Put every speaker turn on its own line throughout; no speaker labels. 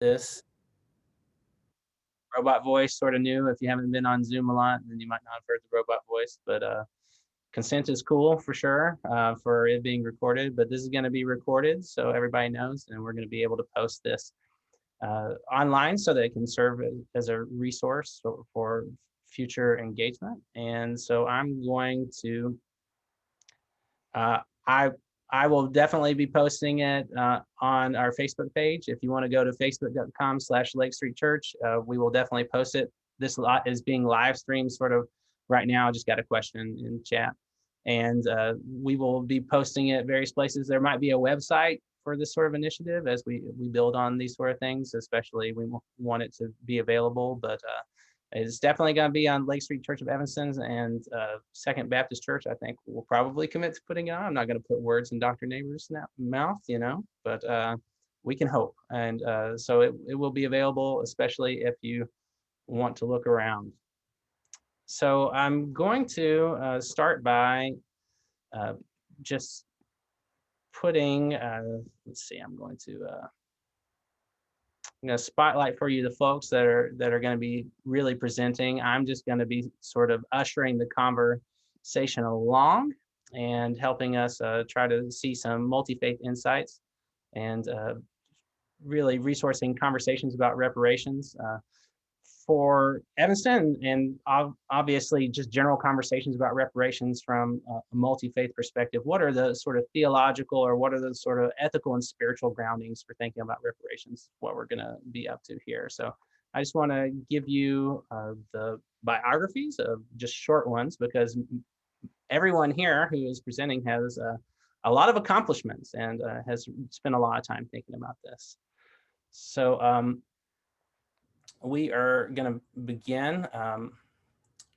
this. Robot voice, sort of new. If you haven't been on Zoom a lot, then you might not have heard the robot voice, but consent is cool for sure for it being recorded, but this is going to be recorded so everybody knows, and we're going to be able to post this online so that it can serve as a resource for future engagement. And so I'm going to, I will definitely be posting it on our Facebook page. If you want to go to facebook.com/Lake Street Church, we will definitely post it. This is being live streamed sort of right now. I just got a question in chat. And we will be posting it various places. There might be a website for this sort of initiative as we build on these sort of things, especially we want it to be available, but it's definitely going to be on Lake Street Church of Evanston, and Second Baptist Church, I think, will probably commit to putting it on. I'm not going to put words in Dr. Nabors' mouth, but we can hope. And so it will be available, especially if you want to look around. So I'm going to start by just putting, let's see, I'm going to spotlight for you the folks that are going to be really presenting. I'm just going to be sort of ushering the conversation along and helping us try to see some multi-faith insights and really resourcing conversations about reparations for Evanston, and obviously just general conversations about reparations from a multi-faith perspective. What are the sort of theological or what are the sort of ethical and spiritual groundings for thinking about reparations, what we're going to be up to here. So I just want to give you the biographies of just short ones, because everyone here who is presenting has a lot of accomplishments and has spent a lot of time thinking about this. So we are going to begin.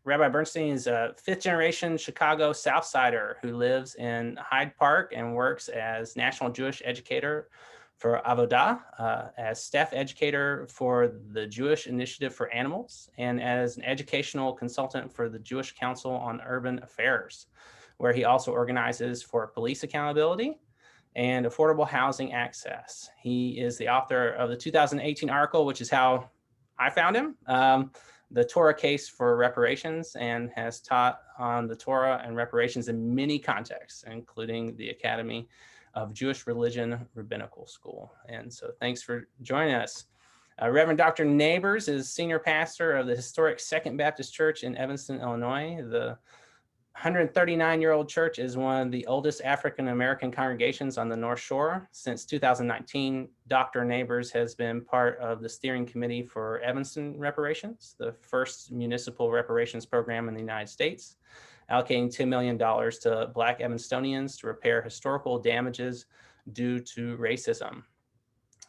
Rabbi Bernstein is a fifth-generation Chicago Southsider who lives in Hyde Park and works as National Jewish Educator for Avodah, as Staff Educator for the Jewish Initiative for Animals, and as an educational consultant for the Jewish Council on Urban Affairs, where he also organizes for police accountability and affordable housing access. He is the author of the 2018 article, which is how I found him, the Torah Case for Reparations, and has taught on the Torah and reparations in many contexts, including the Academy of Jewish Religion Rabbinical School. And so thanks for joining us. Reverend Dr. Nabors is senior pastor of the historic Second Baptist Church in Evanston, Illinois. The 139-year-old church is one of the oldest African-American congregations on the North Shore. Since 2019, Dr. Nabors has been part of the steering committee for Evanston Reparations, the first municipal reparations program in the United States, allocating $10 million to Black Evanstonians to repair historical damages due to racism.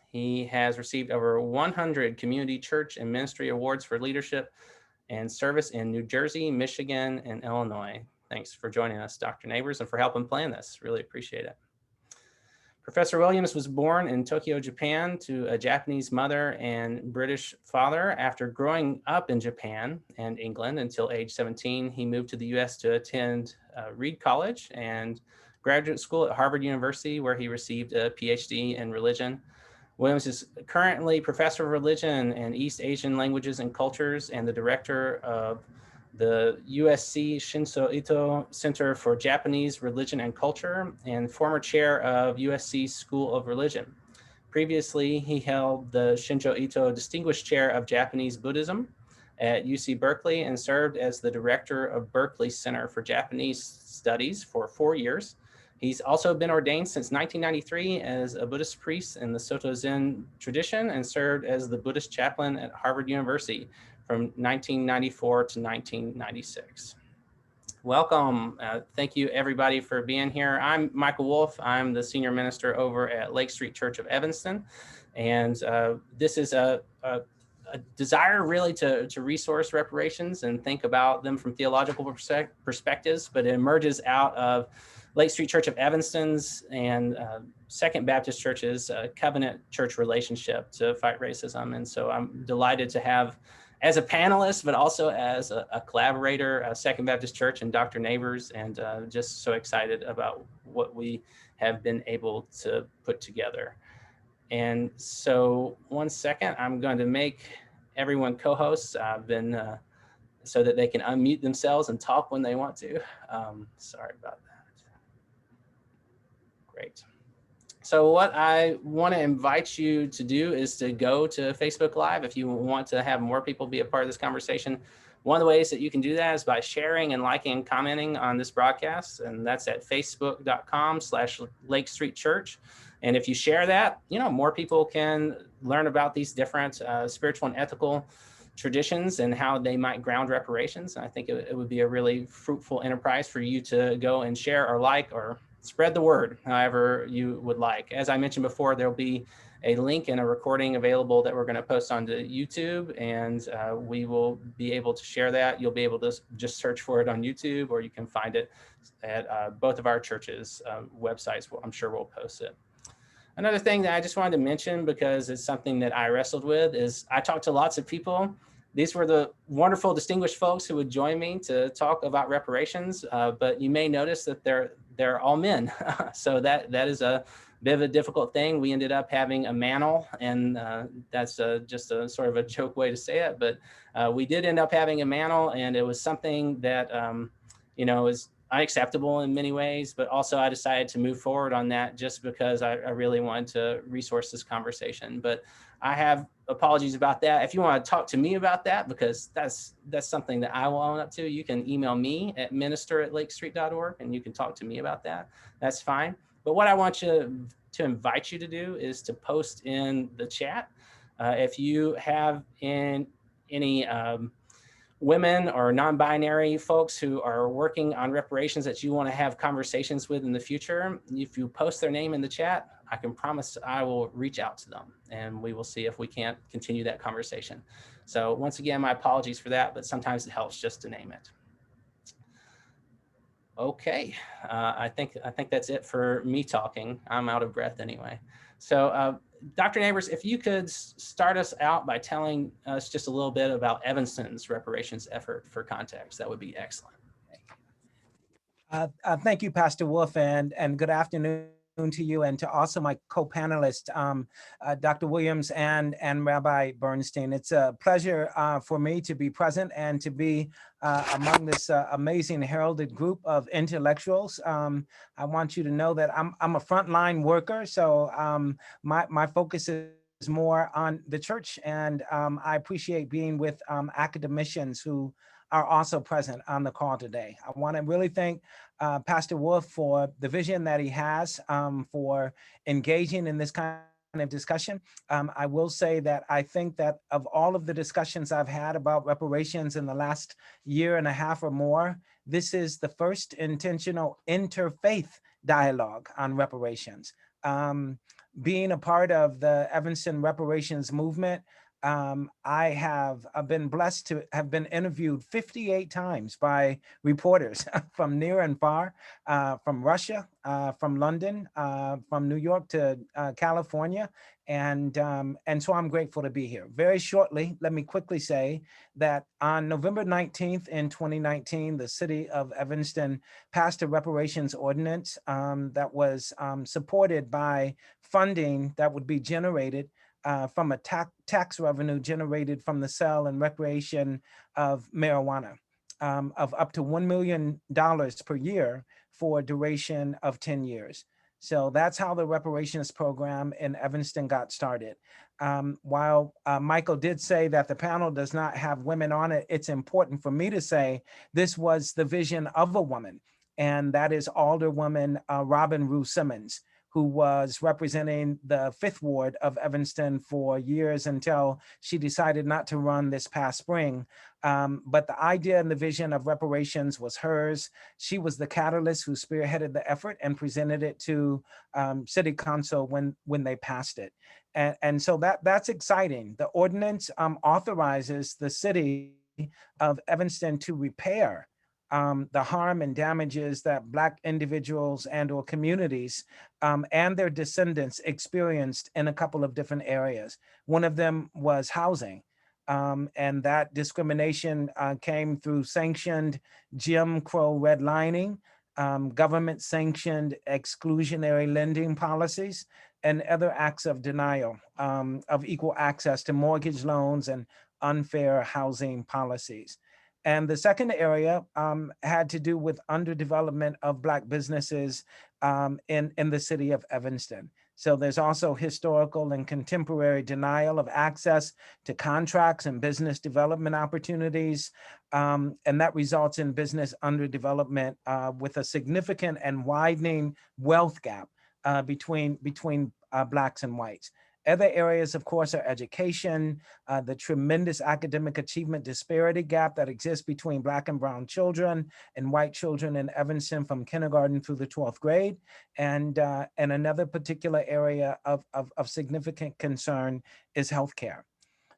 He has received over 100 community, church, and ministry awards for leadership and service in New Jersey, Michigan, and Illinois. Thanks for joining us, Dr. Nabors, and for helping plan this. Really appreciate it. Professor Williams was born in Tokyo, Japan, to a Japanese mother and British father. After growing up in Japan and England until age 17, he moved to the US to attend Reed College and graduate school at Harvard University, where he received a PhD in religion. Williams is currently professor of religion and East Asian languages and cultures and the director of the USC Shinso Ito Center for Japanese Religion and Culture and former chair of USC School of Religion. Previously, he held the Shinso Ito Distinguished Chair of Japanese Buddhism at UC Berkeley and served as the director of Berkeley Center for Japanese Studies for 4 years. He's also been ordained since 1993 as a Buddhist priest in the Soto Zen tradition and served as the Buddhist chaplain at Harvard University from 1994 to 1996. Welcome. Thank you, everybody, for being here. I'm Michael Wolf. I'm the senior minister over at Lake Street Church of Evanston. And this is a desire really to resource reparations and think about them from theological perspectives, but it emerges out of Lake Street Church of Evanston's and Second Baptist Church's covenant church relationship to fight racism. And so I'm delighted to have, as a panelist, but also as a collaborator, Second Baptist Church and Dr. Nabors, and just so excited about what we have been able to put together. And so 1 second, I'm going to make everyone co-hosts. I've been so that they can unmute themselves and talk when they want to. Sorry about that. Great. So what I want to invite you to do is to go to Facebook Live if you want to have more people be a part of this conversation. One of the ways that you can do that is by sharing and liking and commenting on this broadcast, and that's at facebook.com/Lake Street Church. And if you share that, more people can learn about these different spiritual and ethical traditions and how they might ground reparations. And I think it would be a really fruitful enterprise for you to go and share or like or spread the word however you would like. As I mentioned before, there'll be a link and a recording available that we're going to post onto YouTube, and we will be able to share that. You'll be able to just search for it on YouTube, or you can find it at both of our churches' websites. I'm sure we'll post it. Another thing that I just wanted to mention, because it's something that I wrestled with, is I talked to lots of people. These were the wonderful, distinguished folks who would join me to talk about reparations, but you may notice that they're all men. So that is a bit of a difficult thing. We ended up having a manel, and that's just a sort of a joke way to say it, but we did end up having a manel, and it was something that is unacceptable in many ways, but also I decided to move forward on that just because I really wanted to resource this conversation. But I have apologies about that. If you want to talk to me about that, because that's something that I will own up to, you can email me at minister@lakestreet.org, and you can talk to me about that. That's fine. But what I want to invite you to do is to post in the chat. If you have any women or non-binary folks who are working on reparations that you want to have conversations with in the future, if you post their name in the chat, I can promise I will reach out to them, and we will see if we can't continue that conversation. So once again, my apologies for that, but sometimes it helps just to name it. Okay, I think that's it for me talking. I'm out of breath anyway. So Dr. Nabors, if you could start us out by telling us just a little bit about Evanston's reparations effort for context, that would be excellent.
Thank you, Pastor Wolf, and good afternoon to you and to also my co-panelists, Dr. Williams and Rabbi Bernstein. It's a pleasure for me to be present and to be among this amazing heralded group of intellectuals. I want you to know that I'm a frontline worker, so my focus is more on the church, and I appreciate being with academicians who are also present on the call today. I want to really thank Pastor Wolf for the vision that he has for engaging in this kind of discussion. I will say that I think that of all of the discussions I've had about reparations in the last year and a half or more, this is the first intentional interfaith dialogue on reparations. Being a part of the Evanston reparations movement, I've been blessed to have been interviewed 58 times by reporters from near and far, from Russia, from London, from New York to California. And so I'm grateful to be here. Very shortly, let me quickly say that on November 19th in 2019, the city of Evanston passed a reparations ordinance that was supported by funding that would be generated from a tax revenue generated from the sale and recreation of marijuana of up to $1 million per year for a duration of 10 years. So that's how the reparations program in Evanston got started. While Michael did say that the panel does not have women on it, it's important for me to say this was the vision of a woman, and that is Alderwoman Robin Rue Simmons, who was representing the 5th Ward of Evanston for years until she decided not to run this past spring. But the idea and the vision of reparations was hers. She was the catalyst who spearheaded the effort and presented it to City Council when they passed it. And so that's exciting. The ordinance authorizes the city of Evanston to repair the harm and damages that Black individuals and or communities and their descendants experienced in a couple of different areas. One of them was housing. And that discrimination came through sanctioned Jim Crow redlining, government sanctioned exclusionary lending policies, and other acts of denial of equal access to mortgage loans and unfair housing policies. And the second area had to do with underdevelopment of Black businesses in the city of Evanston. So there's also historical and contemporary denial of access to contracts and business development opportunities. And that results in business underdevelopment with a significant and widening wealth gap between Blacks and whites. Other areas, of course, are education, the tremendous academic achievement disparity gap that exists between Black and brown children and white children in Evanston from kindergarten through the 12th grade. And another particular area of significant concern is healthcare.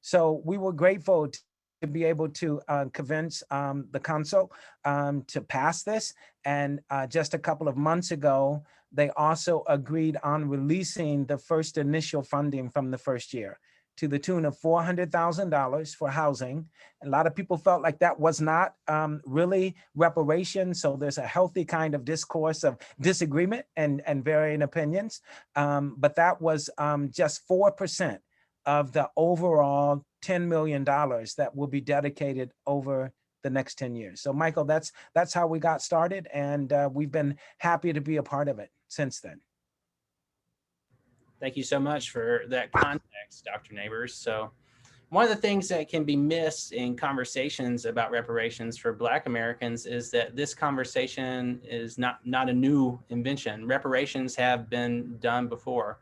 So we were grateful to be able to convince the council to pass this. And just a couple of months ago, they also agreed on releasing the first initial funding from the first year to the tune of $400,000 for housing. A lot of people felt like that was not really reparations. So there's a healthy kind of discourse of disagreement and varying opinions. But that was just 4% of the overall $10 million that will be dedicated over the next 10 years. So Michael, that's how we got started, and we've been happy to be a part of it since then.
Thank you so much for that context, Dr. Nabors. So one of the things that can be missed in conversations about reparations for Black Americans is that this conversation is not a new invention. Reparations have been done before.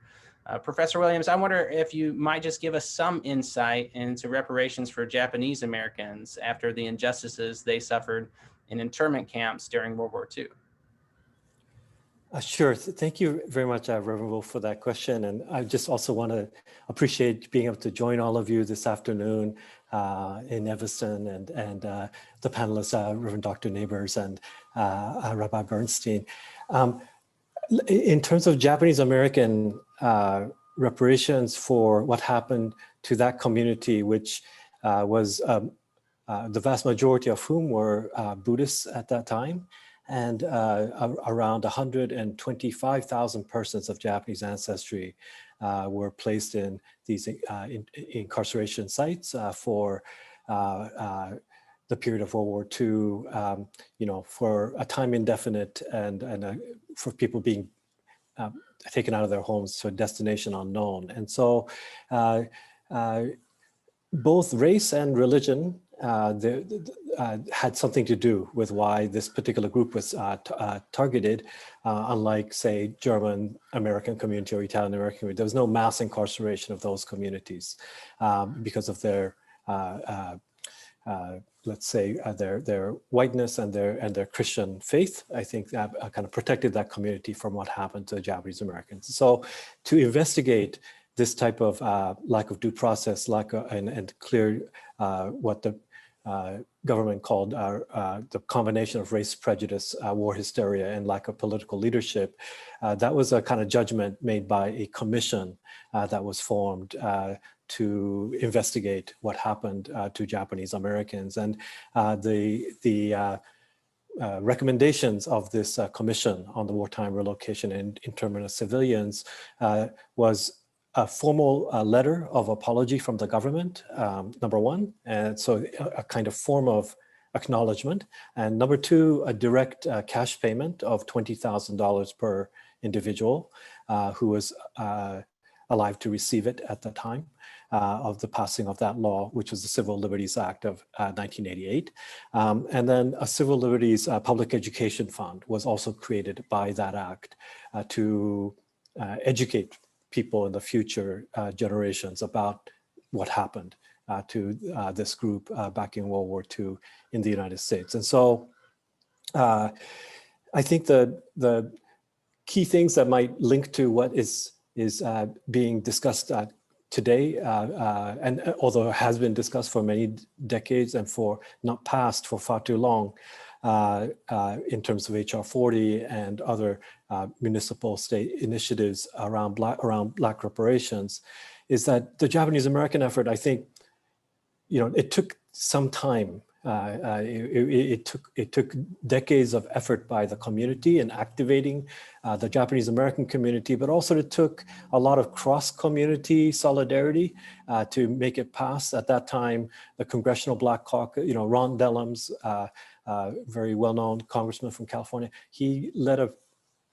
Professor Williams, I wonder if you might just give us some insight into reparations for Japanese Americans after the injustices they suffered in internment camps during World War II.
Sure. Thank you very much, Reverend Wolf, for that question. And I just also want to appreciate being able to join all of you this afternoon in Evanston and the panelists, Reverend Dr. Nabors and Rabbi Bernstein. In terms of Japanese American reparations for what happened to that community, which was the vast majority of whom were Buddhists at that time, and around 125,000 persons of Japanese ancestry were placed in these incarceration sites for the period of World War II, for a time indefinite and for people being taken out of their homes to a destination unknown. And so both race and religion had something to do with why this particular group was targeted, unlike, say, German American community or Italian American community. There was no mass incarceration of those communities because of their let's say their whiteness and their Christian faith. I think that kind of protected that community from what happened to Japanese Americans. So to investigate this type of lack of due process, and clear what the government called the combination of race prejudice, war hysteria, and lack of political leadership, that was a kind of judgment made by a commission that was formed to investigate what happened to Japanese Americans. And the recommendations of this commission on the wartime relocation and internment of civilians was a formal letter of apology from the government, number one, and so a kind of form of acknowledgement. And number two, a direct cash payment of $20,000 per individual who was alive to receive it at the time of the passing of that law, which was the Civil Liberties Act of 1988. And then a Civil Liberties Public Education Fund was also created by that act to educate people in the future generations about what happened to this group back in World War II in the United States. And so I think the key things that might link to what is being discussed today, and although it has been discussed for many decades and for not passed for far too long, in terms of HR 40 and other municipal state initiatives around Black reparations, is that the Japanese American effort, I think, it took some time It took decades of effort by the community in activating the Japanese American community, but also it took a lot of cross-community solidarity to make it pass. At that time, the Congressional Black Caucus, Ron Dellums, very well-known congressman from California, he led a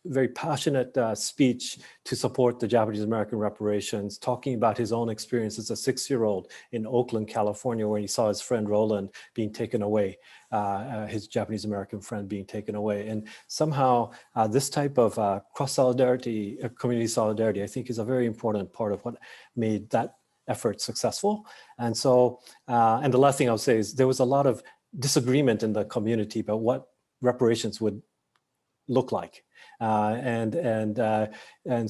very passionate speech to support the Japanese American reparations, talking about his own experience as a 6-year-old in Oakland, California, where he saw his friend Roland being taken away, his Japanese American friend being taken away. And somehow this type of cross-solidarity, community solidarity, I think is a very important part of what made that effort successful. And so, and the last thing I'll say is there was a lot of disagreement in the community about what reparations would look like. And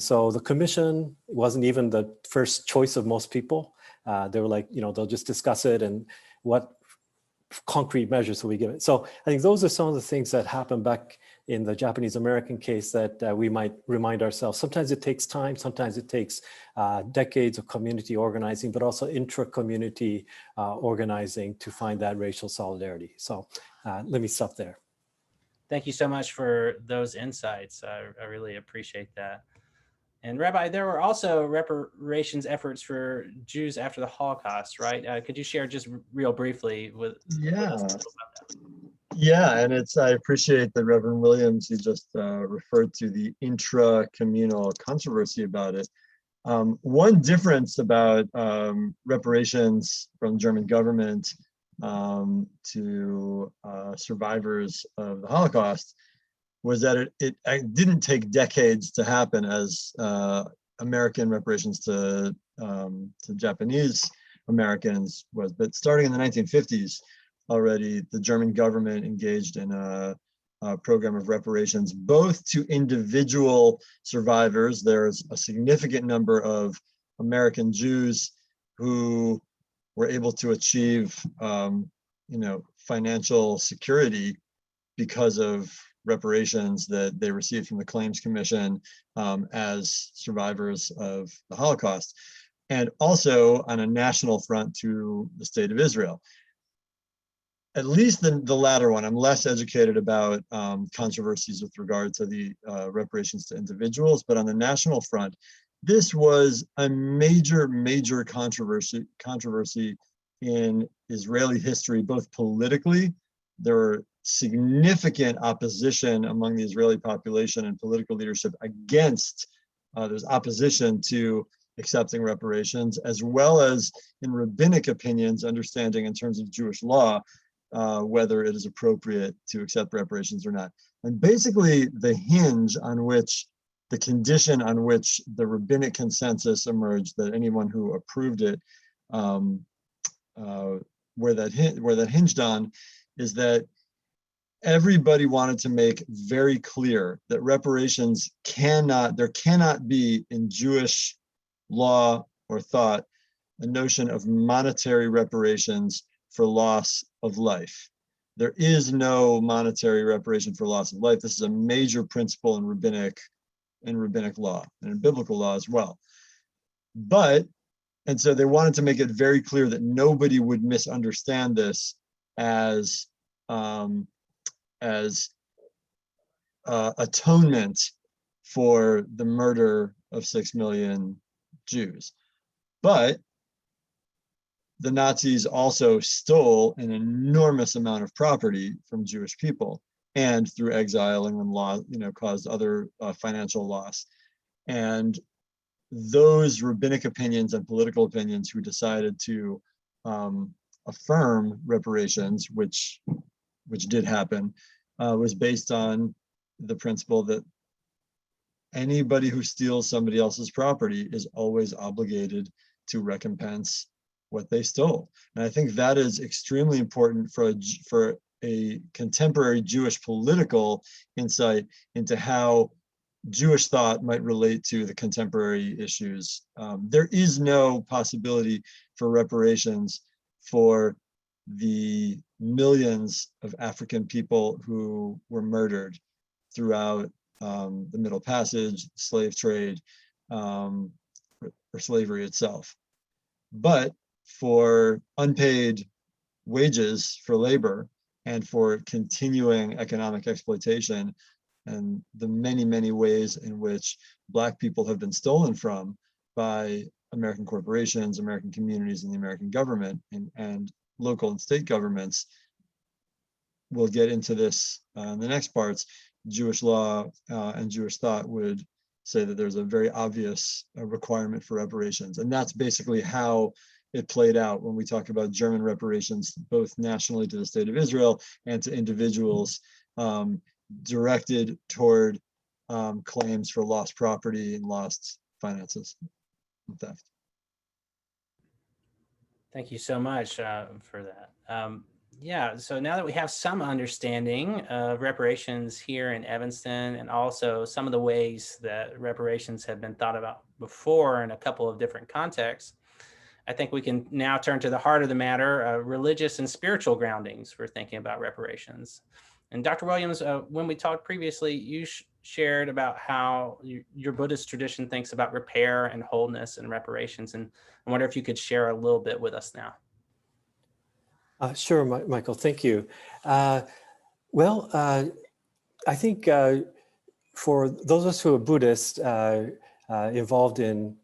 so the commission wasn't even the first choice of most people. They were like, they'll just discuss it and what concrete measures will we give it. So I think those are some of the things that happened back in the Japanese American case that we might remind ourselves. Sometimes it takes time, sometimes it takes decades of community organizing, but also intra-community organizing to find that racial solidarity. So let me stop there.
Thank you so much for those insights. I really appreciate that. And Rabbi, there were also reparations efforts for Jews after the Holocaust, right? Could you share just real briefly with us about that?
Yeah, and I appreciate that Reverend Williams, he just referred to the intra-communal controversy about it. One difference about reparations from the German government to survivors of the Holocaust was that it didn't take decades to happen as American reparations to Japanese Americans was, but starting in the 1950s already, the German government engaged in a program of reparations, both to individual survivors. There's a significant number of American Jews who were able to achieve, financial security because of reparations that they received from the Claims Commission as survivors of the Holocaust, and also on a national front to the State of Israel. At least the latter one, I'm less educated about controversies with regard to the reparations to individuals, but on the national front, this was a major controversy in Israeli history, both politically. There were significant opposition among the Israeli population and political leadership against, there's opposition to accepting reparations, as well as in rabbinic opinions, understanding in terms of Jewish law, whether it is appropriate to accept reparations or not. And basically the condition on which the rabbinic consensus emerged, that anyone who approved it, where that hinged on, is that everybody wanted to make very clear that reparations there cannot be in Jewish law or thought a notion of monetary reparations for loss of life. There is no monetary reparation for loss of life. This is a major principle in rabbinic law and in biblical law as well. And so they wanted to make it very clear that nobody would misunderstand this as atonement for the murder of 6 million Jews. But the Nazis also stole an enormous amount of property from Jewish people, and through exiling them, caused other financial loss. And those rabbinic opinions and political opinions who decided to affirm reparations, which did happen, was based on the principle that anybody who steals somebody else's property is always obligated to recompense what they stole. And I think that is extremely important for a contemporary Jewish political insight into how Jewish thought might relate to the contemporary issues. There is no possibility for reparations for the millions of African people who were murdered throughout the Middle Passage, slave trade, or slavery itself. But for unpaid wages for labor and for continuing economic exploitation and the many, many ways in which Black people have been stolen from by American corporations, American communities, and the American government, and local and state governments. We'll get into this in the next parts. Jewish law and Jewish thought would say that there's a very obvious requirement for reparations. And that's basically how it played out when we talk about German reparations, both nationally to the state of Israel and to individuals, directed toward claims for lost property and lost finances and theft.
Thank you so much for that. Yeah, so now that we have some understanding of reparations here in Evanston, and also some of the ways that reparations have been thought about before in a couple of different contexts, I think we can now turn to the heart of the matter, religious and spiritual groundings for thinking about reparations. And Dr. Williams, when we talked previously, you shared about how your Buddhist tradition thinks about repair and wholeness and reparations. And I wonder if you could share a little bit with us now.
Sure, Michael, thank you. I think for those of us who are Buddhist, involved in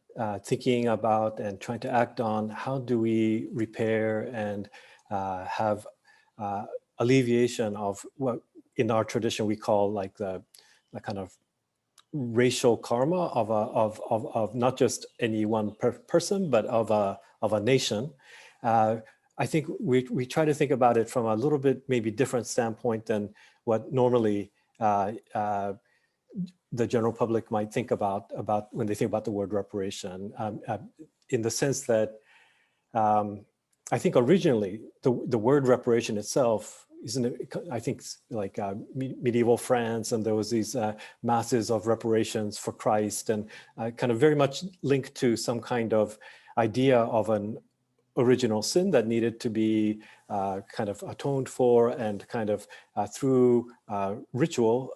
thinking about and trying to act on how do we repair and have alleviation of what in our tradition we call like the kind of racial karma of not just any one person, but of a nation. I think we try to think about it from a little bit maybe different standpoint than what normally the general public might think about when they think about the word reparation, in the sense that I think originally the word reparation itself isn't, I think like medieval France, and there was these masses of reparations for Christ, and kind of very much linked to some kind of idea of an original sin that needed to be kind of atoned for, and kind of through ritual,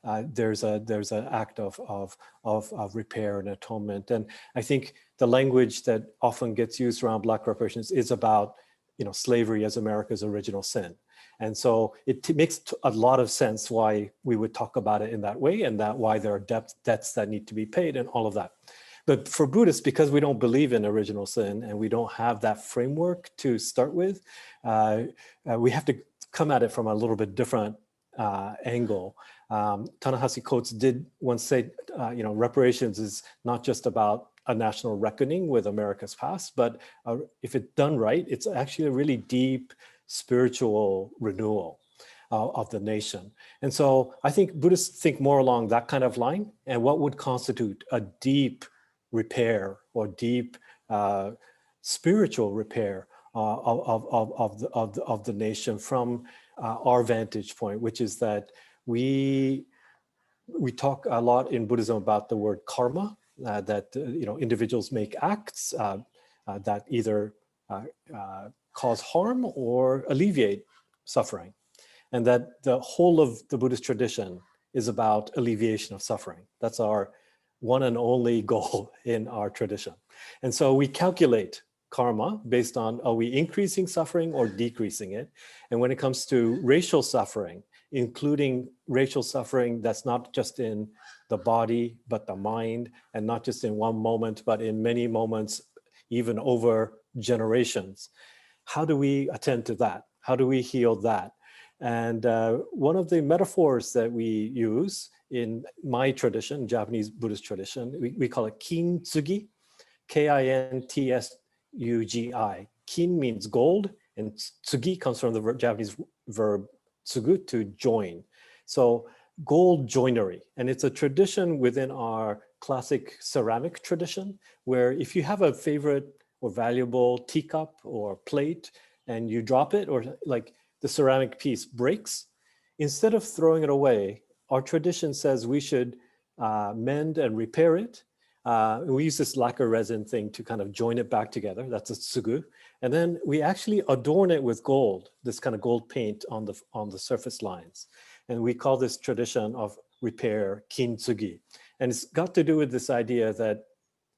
there's an act of repair and atonement. And I think the language that often gets used around Black reparations is about, slavery as America's original sin. And so it makes a lot of sense why we would talk about it in that way, and that why there are debts that need to be paid and all of that. But for Buddhists, because we don't believe in original sin and we don't have that framework to start with, we have to come at it from a little bit different angle. Ta-Nehisi Coates did once say, reparations is not just about a national reckoning with America's past, but if it's done right, it's actually a really deep spiritual renewal of the nation. And so I think Buddhists think more along that kind of line, and what would constitute a deep repair or deep spiritual repair of the nation from our vantage point, which is that we talk a lot in Buddhism about the word karma, that individuals make acts that either cause harm or alleviate suffering, and that the whole of the Buddhist tradition is about alleviation of suffering. That's our one and only goal in our tradition. And so we calculate karma based on, are we increasing suffering or decreasing it? And when it comes to racial suffering, including racial suffering that's not just in the body, but the mind, and not just in one moment, but in many moments, even over generations. How do we attend to that? How do we heal that? And one of the metaphors that we use in my tradition, Japanese Buddhist tradition, we call it kintsugi, K-I-N-T-S-U-G-I. Kin means gold, and tsugi comes from the Japanese verb tsugu, to join. So gold joinery, and it's a tradition within our classic ceramic tradition, where if you have a favorite or valuable teacup or plate and you drop it, or like the ceramic piece breaks, instead of throwing it away, our tradition says we should mend and repair it. We use this lacquer resin thing to kind of join it back together. That's a tsugu. And then we actually adorn it with gold, this kind of gold paint on the surface lines. And we call this tradition of repair kintsugi. And it's got to do with this idea that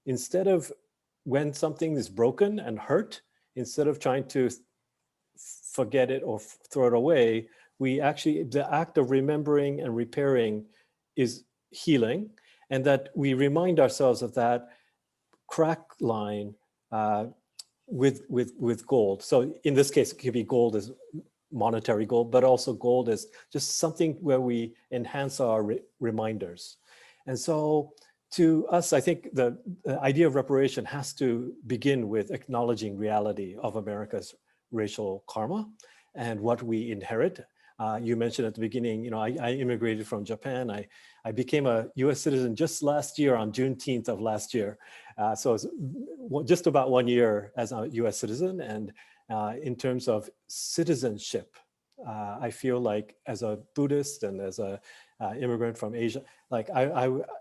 instead of, when something is broken and hurt, instead of trying to forget it or throw it away. We actually, the act of remembering and repairing is healing, and that we remind ourselves of that crack line with gold. So in this case, it could be gold as monetary gold, but also gold is just something where we enhance our reminders. And so to us, I think the idea of reparation has to begin with acknowledging reality of America's racial karma and what we inherit. You mentioned at the beginning, you know, I immigrated from Japan. I became a US citizen just last year on Juneteenth of last year. So it's just about 1 year as a US citizen. And in terms of citizenship, I feel like as a Buddhist and as a immigrant from Asia, like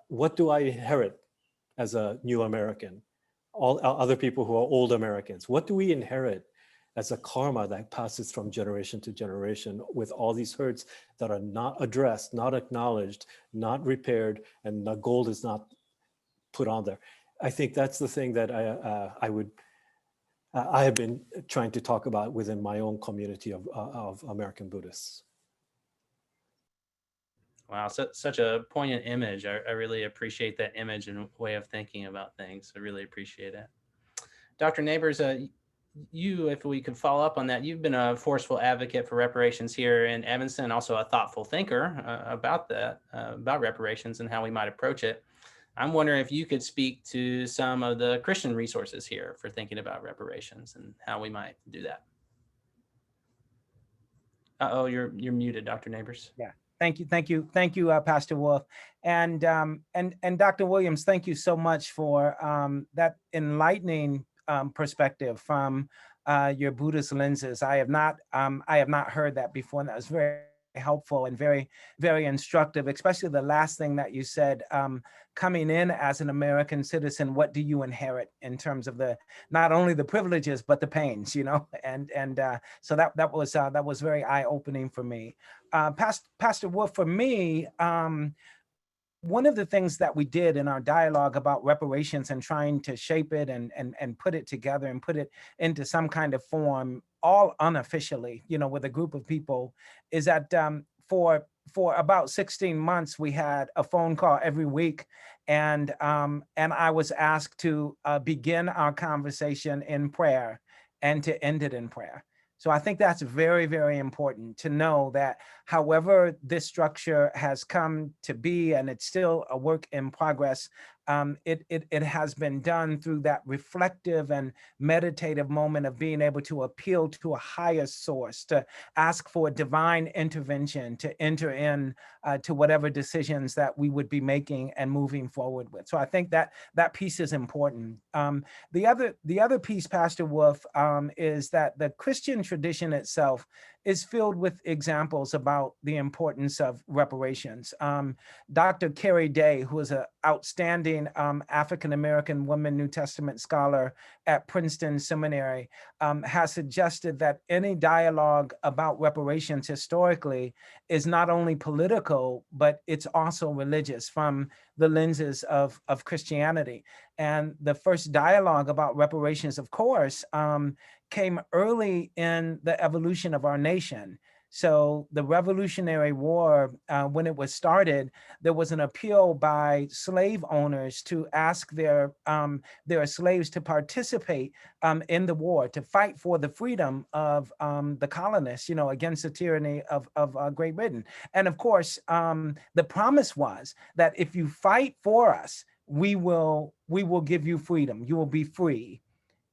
what do I inherit as a new American? All other people who are old Americans, what do we inherit as a karma that passes from generation to generation with all these hurts that are not addressed, not acknowledged, not repaired, and the gold is not put on there? I think that's the thing that I have been trying to talk about within my own community of American Buddhists.
Wow, such a poignant image. I really appreciate that image and way of thinking about things. I really appreciate it. Dr. Nabors, you, if we could follow up on that, you've been a forceful advocate for reparations here in Evanston, and also a thoughtful thinker about that, about reparations and how we might approach it. I'm wondering if you could speak to some of the Christian resources here for thinking about reparations and how we might do that. Uh-oh, you're muted, Dr. Nabors.
Yeah. Thank you, Pastor Wolf, and Dr. Williams. Thank you so much for that enlightening perspective from your Buddhist lenses. I have not heard that before, and that was very helpful and very, very instructive. Especially the last thing that you said. Coming in as an American citizen, what do you inherit in terms of not only the privileges but the pains, you know? So that was very eye-opening for me. Pastor Wolf, for me, one of the things that we did in our dialogue about reparations and trying to shape it and put it together and put it into some kind of form, all unofficially, you know, with a group of people, is that for about 16 months, we had a phone call every week, and I was asked to begin our conversation in prayer and to end it in prayer. So I think that's very, very important to know that however this structure has come to be, and it's still a work in progress, it has been done through that reflective and meditative moment of being able to appeal to a higher source, to ask for divine intervention, to enter in to whatever decisions that we would be making and moving forward with. So I think that piece is important. The other piece, Pastor Wolf, is that the Christian tradition itself is filled with examples about the importance of reparations. Dr. Carrie Day, who is an outstanding African-American woman New Testament scholar at Princeton Seminary, has suggested that any dialogue about reparations historically is not only political, but it's also religious from the lenses of Christianity. And the first dialogue about reparations, of course, came early in the evolution of our nation. So the Revolutionary War, when it was started, there was an appeal by slave owners to ask their slaves to participate in the war, to fight for the freedom of the colonists, you know, against the tyranny of Great Britain. And of course, the promise was that if you fight for us, we will give you freedom. You will be free.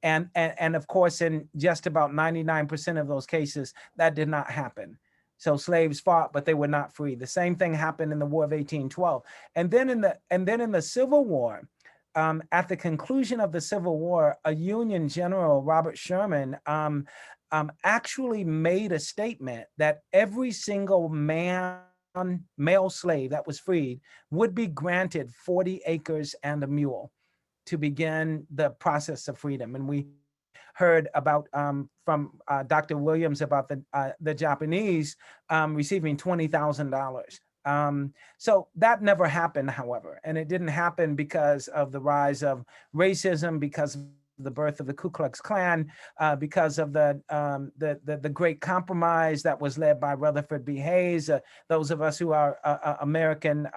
And of course, in just about 99% of those cases, that did not happen. So slaves fought, but they were not free. The same thing happened in the War of 1812. And then in the Civil War, at the conclusion of the Civil War, a Union general, Robert Sherman, actually made a statement that every single male slave that was freed would be granted 40 acres and a mule to begin the process of freedom. And we heard about from Dr. Williams about the Japanese receiving $20,000. So that never happened, however, and it didn't happen because of the rise of racism, because of the birth of the Ku Klux Klan, because of the Great Compromise that was led by Rutherford B. Hayes. Those of us who are American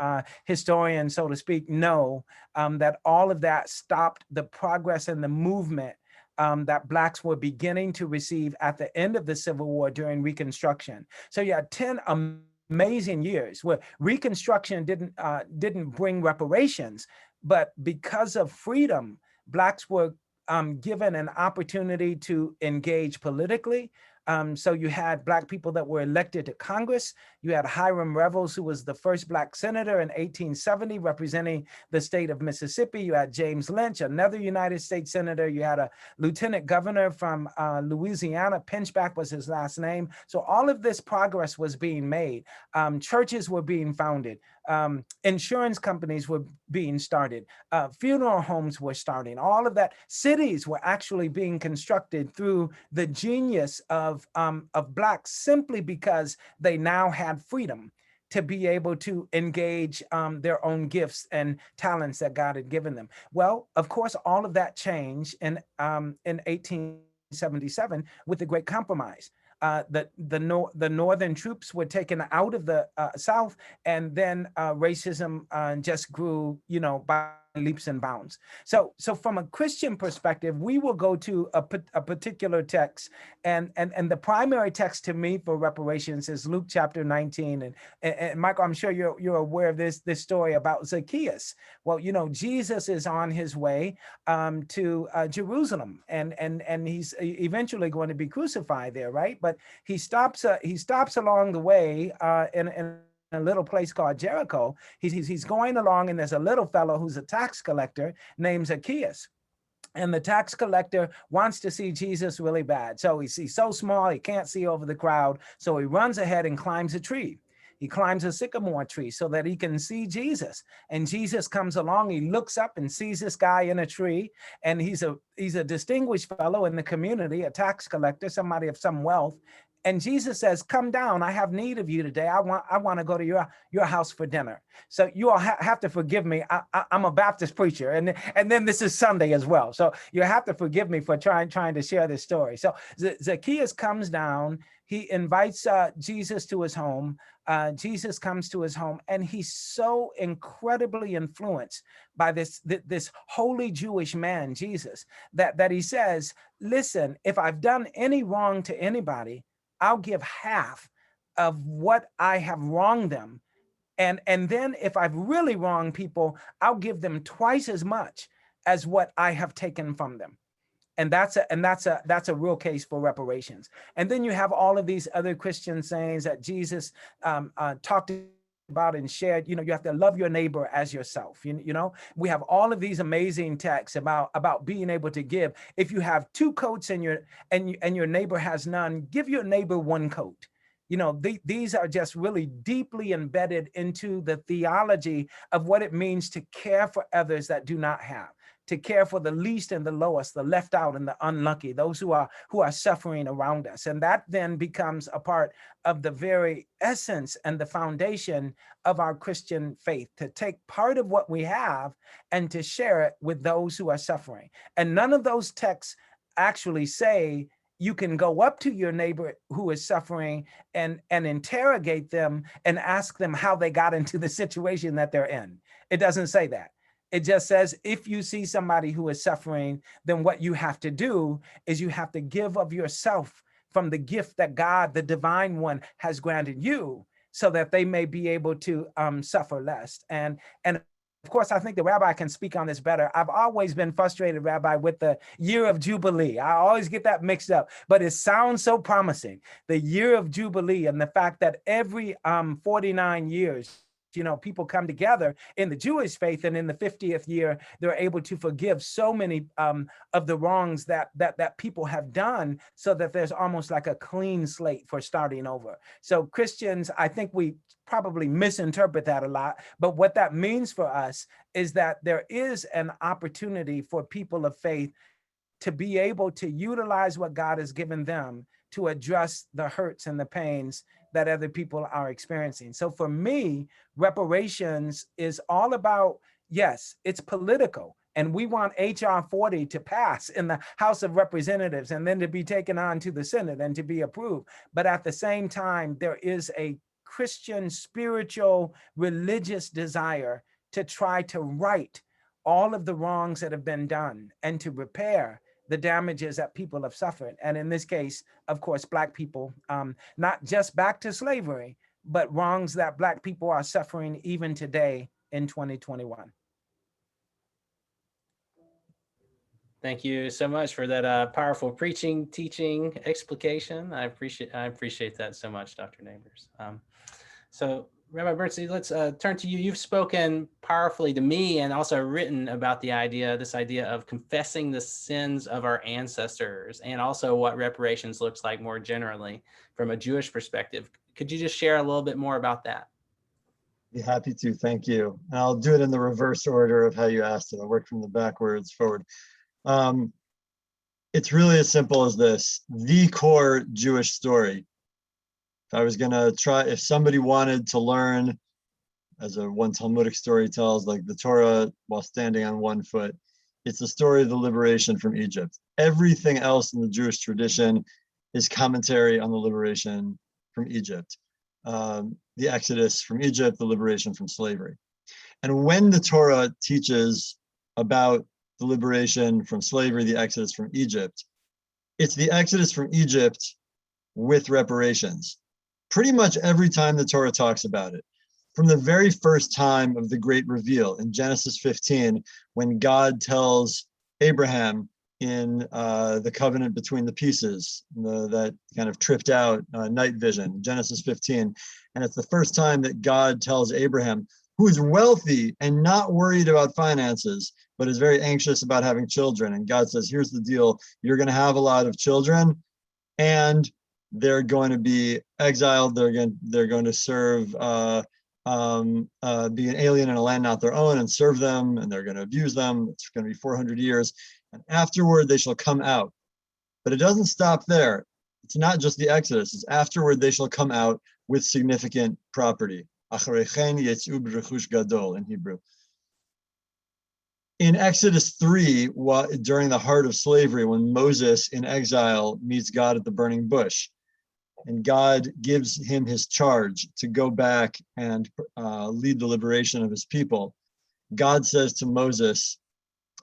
historians, so to speak, know that all of that stopped the progress and the movement that Blacks were beginning to receive at the end of the Civil War during Reconstruction. So you had 10 amazing years where Reconstruction didn't bring reparations, but because of freedom, Blacks were given an opportunity to engage politically. So you had Black people that were elected to Congress. You had Hiram Revels, who was the first Black senator in 1870, representing the state of Mississippi. You had James Lynch, another United States senator. You had a lieutenant governor from Louisiana. Pinchback was his last name. So all of this progress was being made. Churches were being founded. Insurance companies were being started. Funeral homes were starting. All of that. Cities were actually being constructed through the genius of Blacks, simply because they now had freedom to be able to engage their own gifts and talents that God had given them. Well, of course, all of that changed in 1877 with the Great Compromise. The northern troops were taken out of the South, and then racism just grew, by leaps and bounds. So from a Christian perspective, we will go to a particular text, and the primary text to me for reparations is Luke chapter 19. And Michael, I'm sure you're aware of this story about Zacchaeus. Well, Jesus is on his way to Jerusalem, and he's eventually going to be crucified there, right? But he stops along the way in a little place called Jericho. He's going along, and there's a little fellow who's a tax collector named Zacchaeus. And the tax collector wants to see Jesus really bad. So he's so small, he can't see over the crowd. So he runs ahead and climbs a tree. He climbs a sycamore tree so that he can see Jesus. And Jesus comes along, he looks up and sees this guy in a tree. And he's a distinguished fellow in the community, a tax collector, somebody of some wealth. And Jesus says, "Come down, I have need of you today. I want to go to your house for dinner." So you all have to forgive me. I'm a Baptist preacher, and then this is Sunday as well. So you have to forgive me for trying to share this story. So Zacchaeus comes down. He invites Jesus to his home. Jesus comes to his home, and he's so incredibly influenced by this holy Jewish man, Jesus, that he says, "Listen, if I've done any wrong to anybody, I'll give half of what I have wronged them. And then if I've really wronged people, I'll give them twice as much as what I have taken from them." And that's a real case for reparations. And then you have all of these other Christian sayings that Jesus talked about and shared. You have to love your neighbor as yourself. We have all of these amazing texts about being able to give. If you have two coats and your neighbor has none, give your neighbor one coat. These are just really deeply embedded into the theology of what it means to care for others that do not have, to care for the least and the lowest, the left out and the unlucky, those who are suffering around us. And that then becomes a part of the very essence and the foundation of our Christian faith, to take part of what we have and to share it with those who are suffering. And none of those texts actually say you can go up to your neighbor who is suffering and interrogate them and ask them how they got into the situation that they're in. It doesn't say that. It just says, if you see somebody who is suffering, then what you have to do is you have to give of yourself from the gift that God, the divine one, has granted you, so that they may be able to suffer less. And of course, I think the rabbi can speak on this better. I've always been frustrated, Rabbi, with the year of Jubilee. I always get that mixed up, but it sounds so promising. The year of Jubilee, and the fact that every 49 years, people come together in the Jewish faith, and in the 50th year, they're able to forgive so many of the wrongs that people have done, so that there's almost like a clean slate for starting over. So Christians, I think we probably misinterpret that a lot, but what that means for us is that there is an opportunity for people of faith to be able to utilize what God has given them to address the hurts and the pains that other people are experiencing. So for me, reparations is all about, yes, it's political. And we want HR 40 to pass in the House of Representatives and then to be taken on to the Senate and to be approved. But at the same time, there is a Christian, spiritual, religious desire to try to right all of the wrongs that have been done and to repair the damages that people have suffered. And in this case, of course, Black people, not just back to slavery, but wrongs that Black people are suffering even today in 2021.
Thank you so much for that powerful preaching, teaching, explication. I appreciate that so much, Dr. Nabors. So Rabbi Bernstein, let's turn to you. You've spoken powerfully to me and also written about this idea of confessing the sins of our ancestors and also what reparations looks like more generally from a Jewish perspective. Could you just share a little bit more about that?
Be happy to, thank you. And I'll do it in the reverse order of how you asked it. I'll work from the backwards forward. It's really as simple as this. The core Jewish story. If I was gonna try, if somebody wanted to learn, as one Talmudic story tells, like the Torah while standing on one foot, it's the story of the liberation from Egypt. Everything else in the Jewish tradition is commentary on the liberation from Egypt. The Exodus from Egypt, the liberation from slavery. And when the Torah teaches about the liberation from slavery, the Exodus from Egypt, it's the Exodus from Egypt with reparations. Pretty much every time the Torah talks about it. From the very first time of the great reveal in Genesis 15, when God tells Abraham in the covenant between the pieces, that kind of tripped out night vision, Genesis 15. And it's the first time that God tells Abraham, who is wealthy and not worried about finances, but is very anxious about having children. And God says, here's the deal. You're going to have a lot of children and they're going to be exiled. They're going to serve, be an alien in a land not their own and serve them, and they're going to abuse them. It's going to be 400 years. And afterward, they shall come out. But it doesn't stop there. It's not just the Exodus. It's afterward, they shall come out with significant property. Acharechen yetzu b'rechush gadol in Hebrew. In Exodus 3, during the heart of slavery, when Moses in exile meets God at the burning bush, and God gives him his charge to go back and lead the liberation of his people, God says to Moses,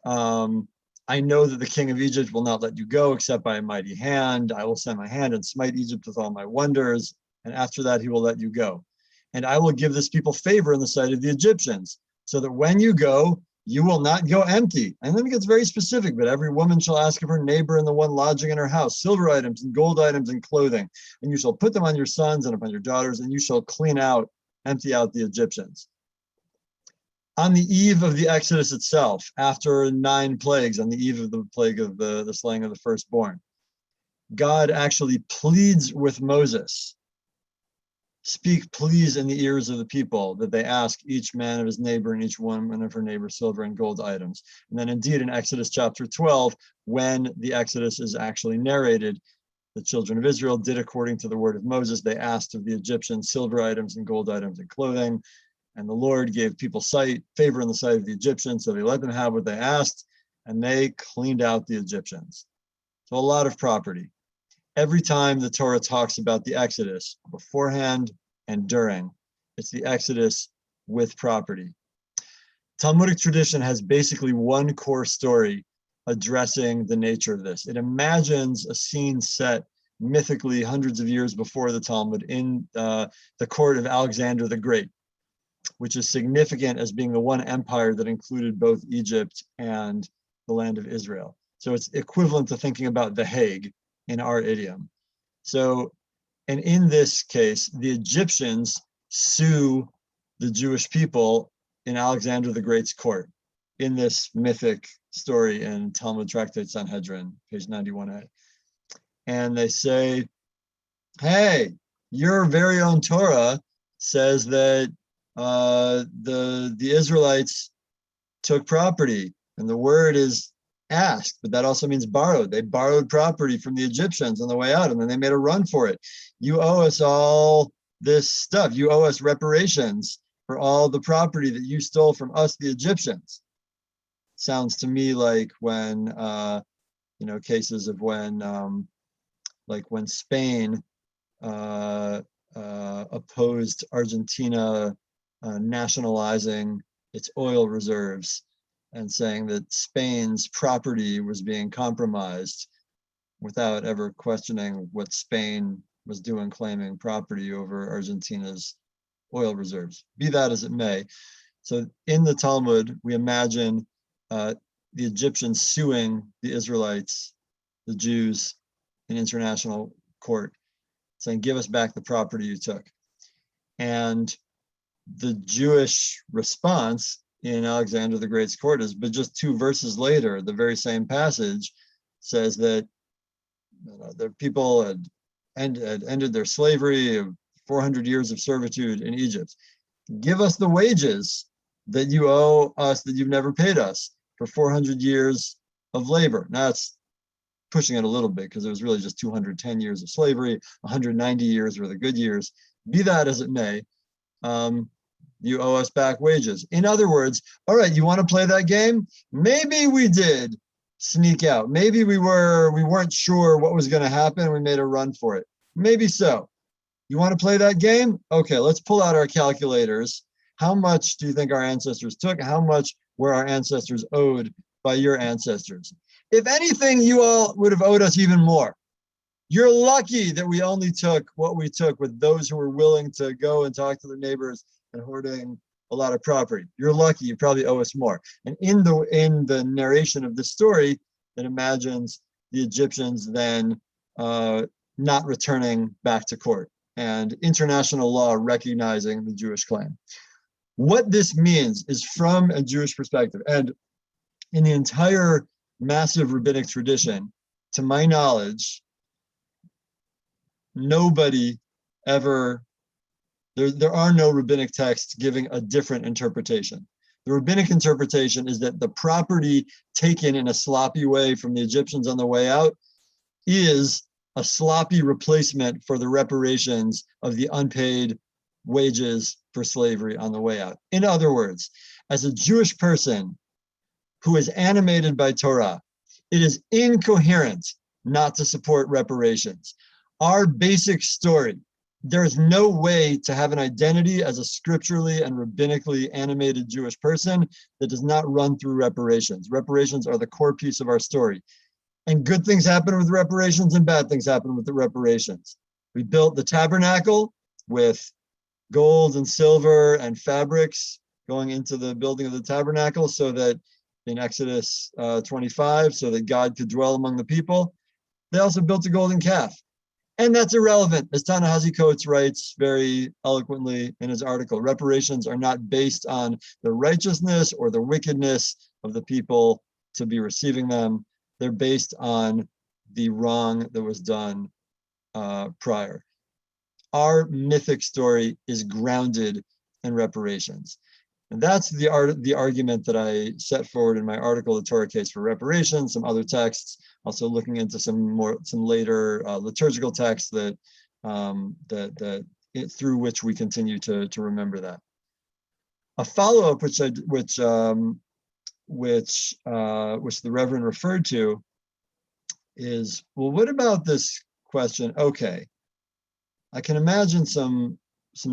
I know that the king of Egypt will not let you go except by a mighty hand. I will send my hand and smite Egypt with all my wonders, and after that he will let you go. And I will give this people favor in the sight of the Egyptians, so that when you go, you will not go empty. And then it gets very specific, but every woman shall ask of her neighbor and the one lodging in her house, silver items and gold items and clothing. And you shall put them on your sons and upon your daughters, and you shall empty out the Egyptians. On the eve of the Exodus itself, after 9 plagues, on the eve of the plague of the slaying of the firstborn, God actually pleads with Moses, speak please in the ears of the people, that they ask each man of his neighbor and each woman of her neighbor silver and gold items. And then indeed in Exodus chapter 12, when the Exodus is actually narrated, the children of Israel did according to the word of Moses. They asked of the Egyptians silver items and gold items and clothing. And the Lord gave people favor in the sight of the Egyptians, so they let them have what they asked, and they cleaned out the Egyptians. So a lot of property. Every time the Torah talks about the Exodus, beforehand and during, it's the Exodus with property. Talmudic tradition has basically one core story addressing the nature of this. It imagines a scene set mythically hundreds of years before the Talmud in the court of Alexander the Great, which is significant as being the one empire that included both Egypt and the land of Israel. So it's equivalent to thinking about The Hague in our idiom. So, and in this case, the Egyptians sue the Jewish people in Alexander the Great's court in this mythic story in Talmud Tractate Sanhedrin, page 91a. And they say, hey, your very own Torah says that the Israelites took property, and the word is asked, but that also means borrowed. They borrowed property from the Egyptians on the way out, and then they made a run for it. You owe us all this stuff. You owe us reparations for all the property that you stole from us, the Egyptians. sounds to me like when, cases of when, like when Spain opposed Argentina nationalizing its oil reserves and saying that Spain's property was being compromised without ever questioning what Spain was doing, claiming property over Argentina's oil reserves. Be that as it may. So in the Talmud, we imagine the Egyptians suing the Israelites, the Jews, in international court, saying, give us back the property you took. And the Jewish response in Alexander the Great's court is, but just 2 verses later, the very same passage says that the people had ended their slavery of 400 years of servitude in Egypt. Give us the wages that you owe us that you've never paid us for 400 years of labor. Now it's pushing it a little bit because it was really just 210 years of slavery, 190 years were the good years. Be that as it may, you owe us back wages. In other words, all right, you want to play that game? Maybe we did sneak out. Maybe we weren't sure what was going to happen. We made a run for it. Maybe so. You want to play that game? Okay, let's pull out our calculators. How much do you think our ancestors took? How much were our ancestors owed by your ancestors? If anything, you all would have owed us even more. You're lucky that we only took what we took with those who were willing to go and talk to their neighbors and hoarding a lot of property. You're lucky, you probably owe us more. And in the narration of this story, it imagines the Egyptians then not returning back to court and international law recognizing the Jewish claim. What this means is, from a Jewish perspective, and in the entire massive rabbinic tradition, to my knowledge, nobody ever, there are no rabbinic texts giving a different interpretation. The rabbinic interpretation is that the property taken in a sloppy way from the Egyptians on the way out is a sloppy replacement for the reparations of the unpaid wages for slavery on the way out. In other words, as a Jewish person who is animated by Torah, it is incoherent not to support reparations. Our basic story, there is no way to have an identity as a scripturally and rabbinically animated Jewish person that does not run through reparations. Reparations are the core piece of our story. And good things happen with reparations and bad things happen with the reparations. We built the tabernacle with gold and silver and fabrics going into the building of the tabernacle, so that in Exodus 25, so that God could dwell among the people. They also built a golden calf. And that's irrelevant, as Ta-Nehisi Coates writes very eloquently in his article. Reparations are not based on the righteousness or the wickedness of the people to be receiving them. They're based on the wrong that was done prior. Our mythic story is grounded in reparations. And that's the argument that I set forward in my article, The Torah Case for Reparations, some other texts, also looking into some later liturgical texts that through which we continue to remember that. A follow-up which the Reverend referred to is, well, what about this question? Okay, I can imagine some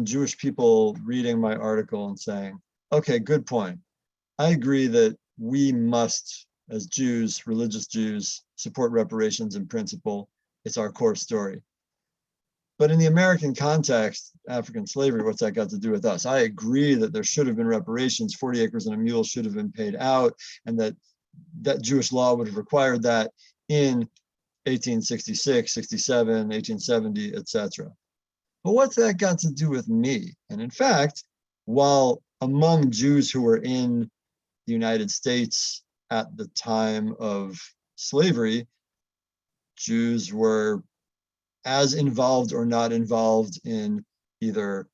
Jewish people reading my article and saying, okay, good point. I agree that we must, as Jews, religious Jews, support reparations in principle. It's our core story. But in the American context, African slavery, what's that got to do with us? I agree that there should have been reparations, 40 acres and a mule should have been paid out, and that Jewish law would have required that in 1866, 67, 1870, etc. But what's that got to do with me? And in fact, while among Jews who were in the United States at the time of slavery, Jews were as involved or not involved in either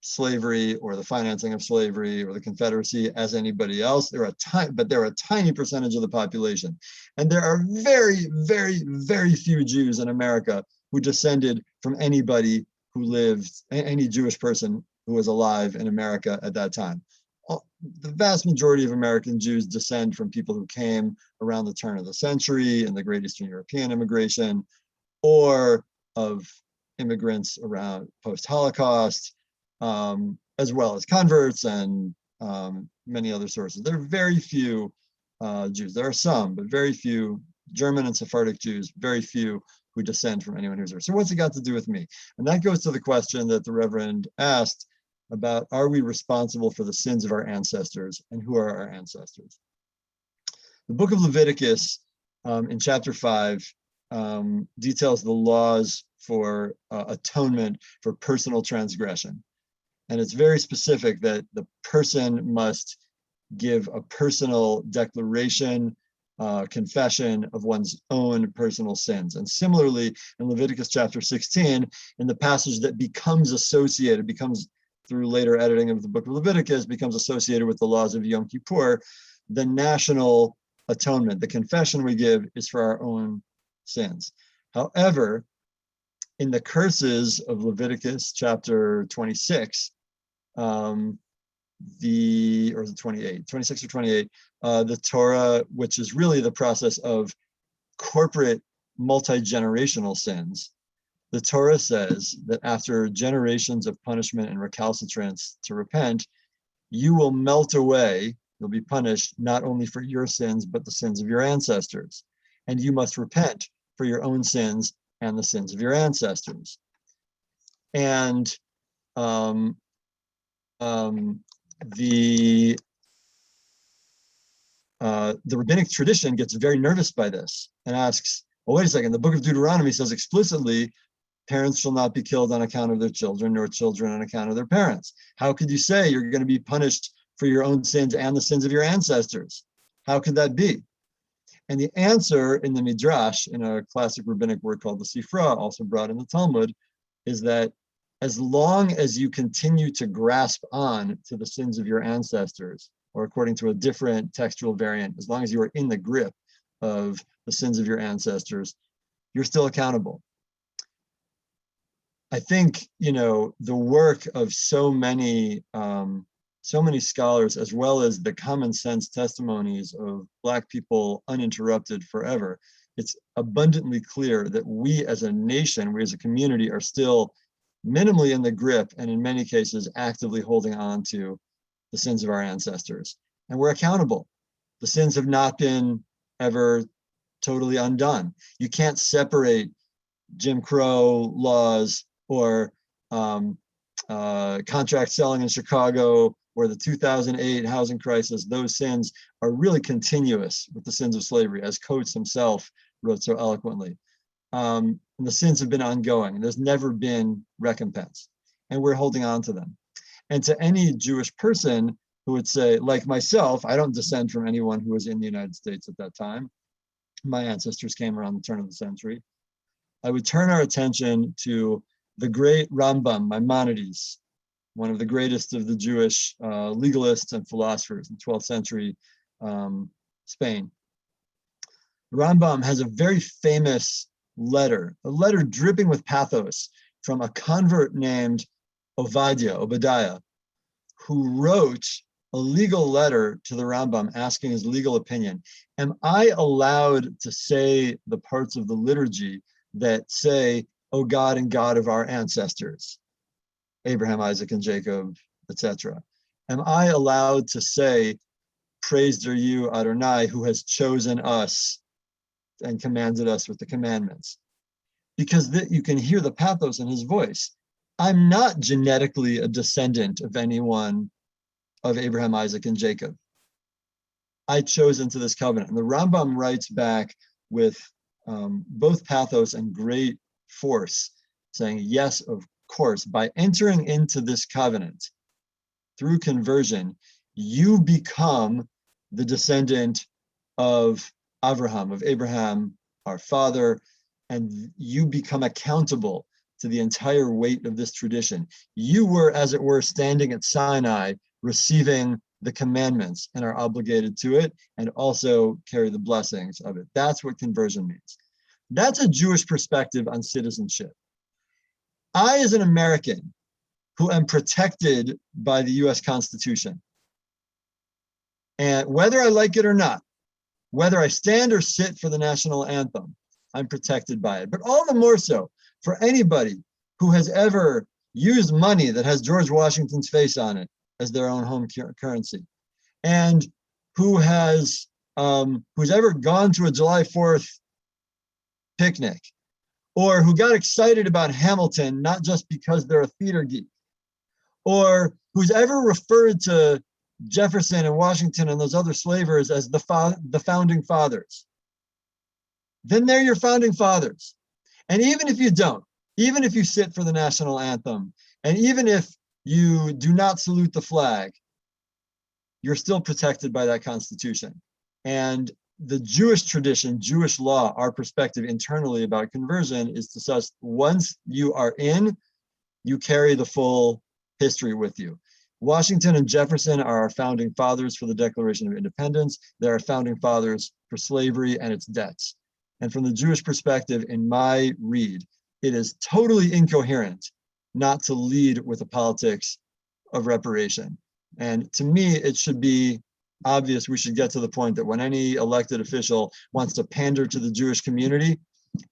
slavery or the financing of slavery or the Confederacy as anybody else. They're a tiny percentage of the population. And there are very, very, very few Jews in America who descended from anybody who lived, any Jewish person who was alive in America at that time. the vast majority of American Jews descend from people who came around the turn of the century in the Great Eastern European immigration, or of immigrants around post-Holocaust, as well as converts and many other sources. There are very few Jews. There are some, but very few German and Sephardic Jews, very few who descend from anyone who's there. So what's it got to do with me? And that goes to the question that the Reverend asked about, are we responsible for the sins of our ancestors, and who are our ancestors? The book of Leviticus in chapter 5 details the laws for atonement for personal transgression. And it's very specific that the person must give a personal declaration, confession of one's own personal sins. And similarly, in Leviticus chapter 16, in the passage that becomes through later editing of the book of Leviticus, becomes associated with the laws of Yom Kippur, the national atonement, the confession we give, is for our own sins. However, in the curses of Leviticus chapter 26, the 26 or 28, the Torah, which is really the process of corporate multi-generational sins, the Torah says that after generations of punishment and recalcitrance to repent, you will melt away, you'll be punished not only for your sins, but the sins of your ancestors. And you must repent for your own sins and the sins of your ancestors. And the rabbinic tradition gets very nervous by this and asks, well, wait a second, the book of Deuteronomy says explicitly, parents shall not be killed on account of their children, nor children on account of their parents. How could you say you're going to be punished for your own sins and the sins of your ancestors? How could that be? And the answer in the Midrash, in a classic rabbinic work called the Sifra, also brought in the Talmud, is that as long as you continue to grasp on to the sins of your ancestors, or according to a different textual variant, as long as you are in the grip of the sins of your ancestors, you're still accountable. I think, the work of so many scholars, as well as the common sense testimonies of Black people uninterrupted forever, it's abundantly clear that we as a nation, we as a community, are still minimally in the grip, and in many cases actively holding on to the sins of our ancestors. And we're accountable. The sins have not been ever totally undone. You can't separate Jim Crow laws or contract selling in Chicago or the 2008 housing crisis. Those sins are really continuous with the sins of slavery, as Coates himself wrote so eloquently. And the sins have been ongoing. There's never been recompense, and we're holding on to them. And to any Jewish person who would say, like myself, I don't descend from anyone who was in the United States at that time. My ancestors came around the turn of the century. I would turn our attention to the great Rambam, Maimonides, one of the greatest of the Jewish legalists and philosophers in 12th century Spain. Rambam has a very famous letter, a letter dripping with pathos from a convert named Obadiah, who wrote a legal letter to the Rambam asking his legal opinion. Am I allowed to say the parts of the liturgy that say, "O God and God of our ancestors, Abraham, Isaac, and Jacob, etc.? Am I allowed to say, praised are you, Adonai, who has chosen us and commanded us with the commandments?" Because you can hear the pathos in his voice. I'm not genetically a descendant of anyone of Abraham, Isaac, and Jacob. I chose into this covenant. And the Rambam writes back with both pathos and great force, saying, yes, of course, by entering into this covenant through conversion, you become the descendant of Abraham, our father, and you become accountable to the entire weight of this tradition. You were, as it were, standing at Sinai, receiving the commandments and are obligated to it, and also carry the blessings of it. That's what conversion means. That's a Jewish perspective on citizenship. I, as an American who am protected by the US Constitution, And whether I like it or not, whether I stand or sit for the national anthem, I'm protected by it. But all the more so for anybody who has ever used money that has George Washington's face on it as their own home currency, and who has who's ever gone to a July 4th picnic, or who got excited about Hamilton, not just because they're a theater geek, or who's ever referred to Jefferson and Washington and those other slavers as the founding fathers, then they're your founding fathers. And even if you don't, even if you sit for the national anthem, and even if you do not salute the flag, you're still protected by that Constitution. And the Jewish tradition, Jewish law, our perspective internally about conversion is to such, once you are in, you carry the full history with you. Washington and Jefferson are our founding fathers for the Declaration of Independence. They're our founding fathers for slavery and its debts. And from the Jewish perspective, in my read, it is totally incoherent not to lead with a politics of reparation. And to me, it should be obvious we should get to the point that when any elected official wants to pander to the Jewish community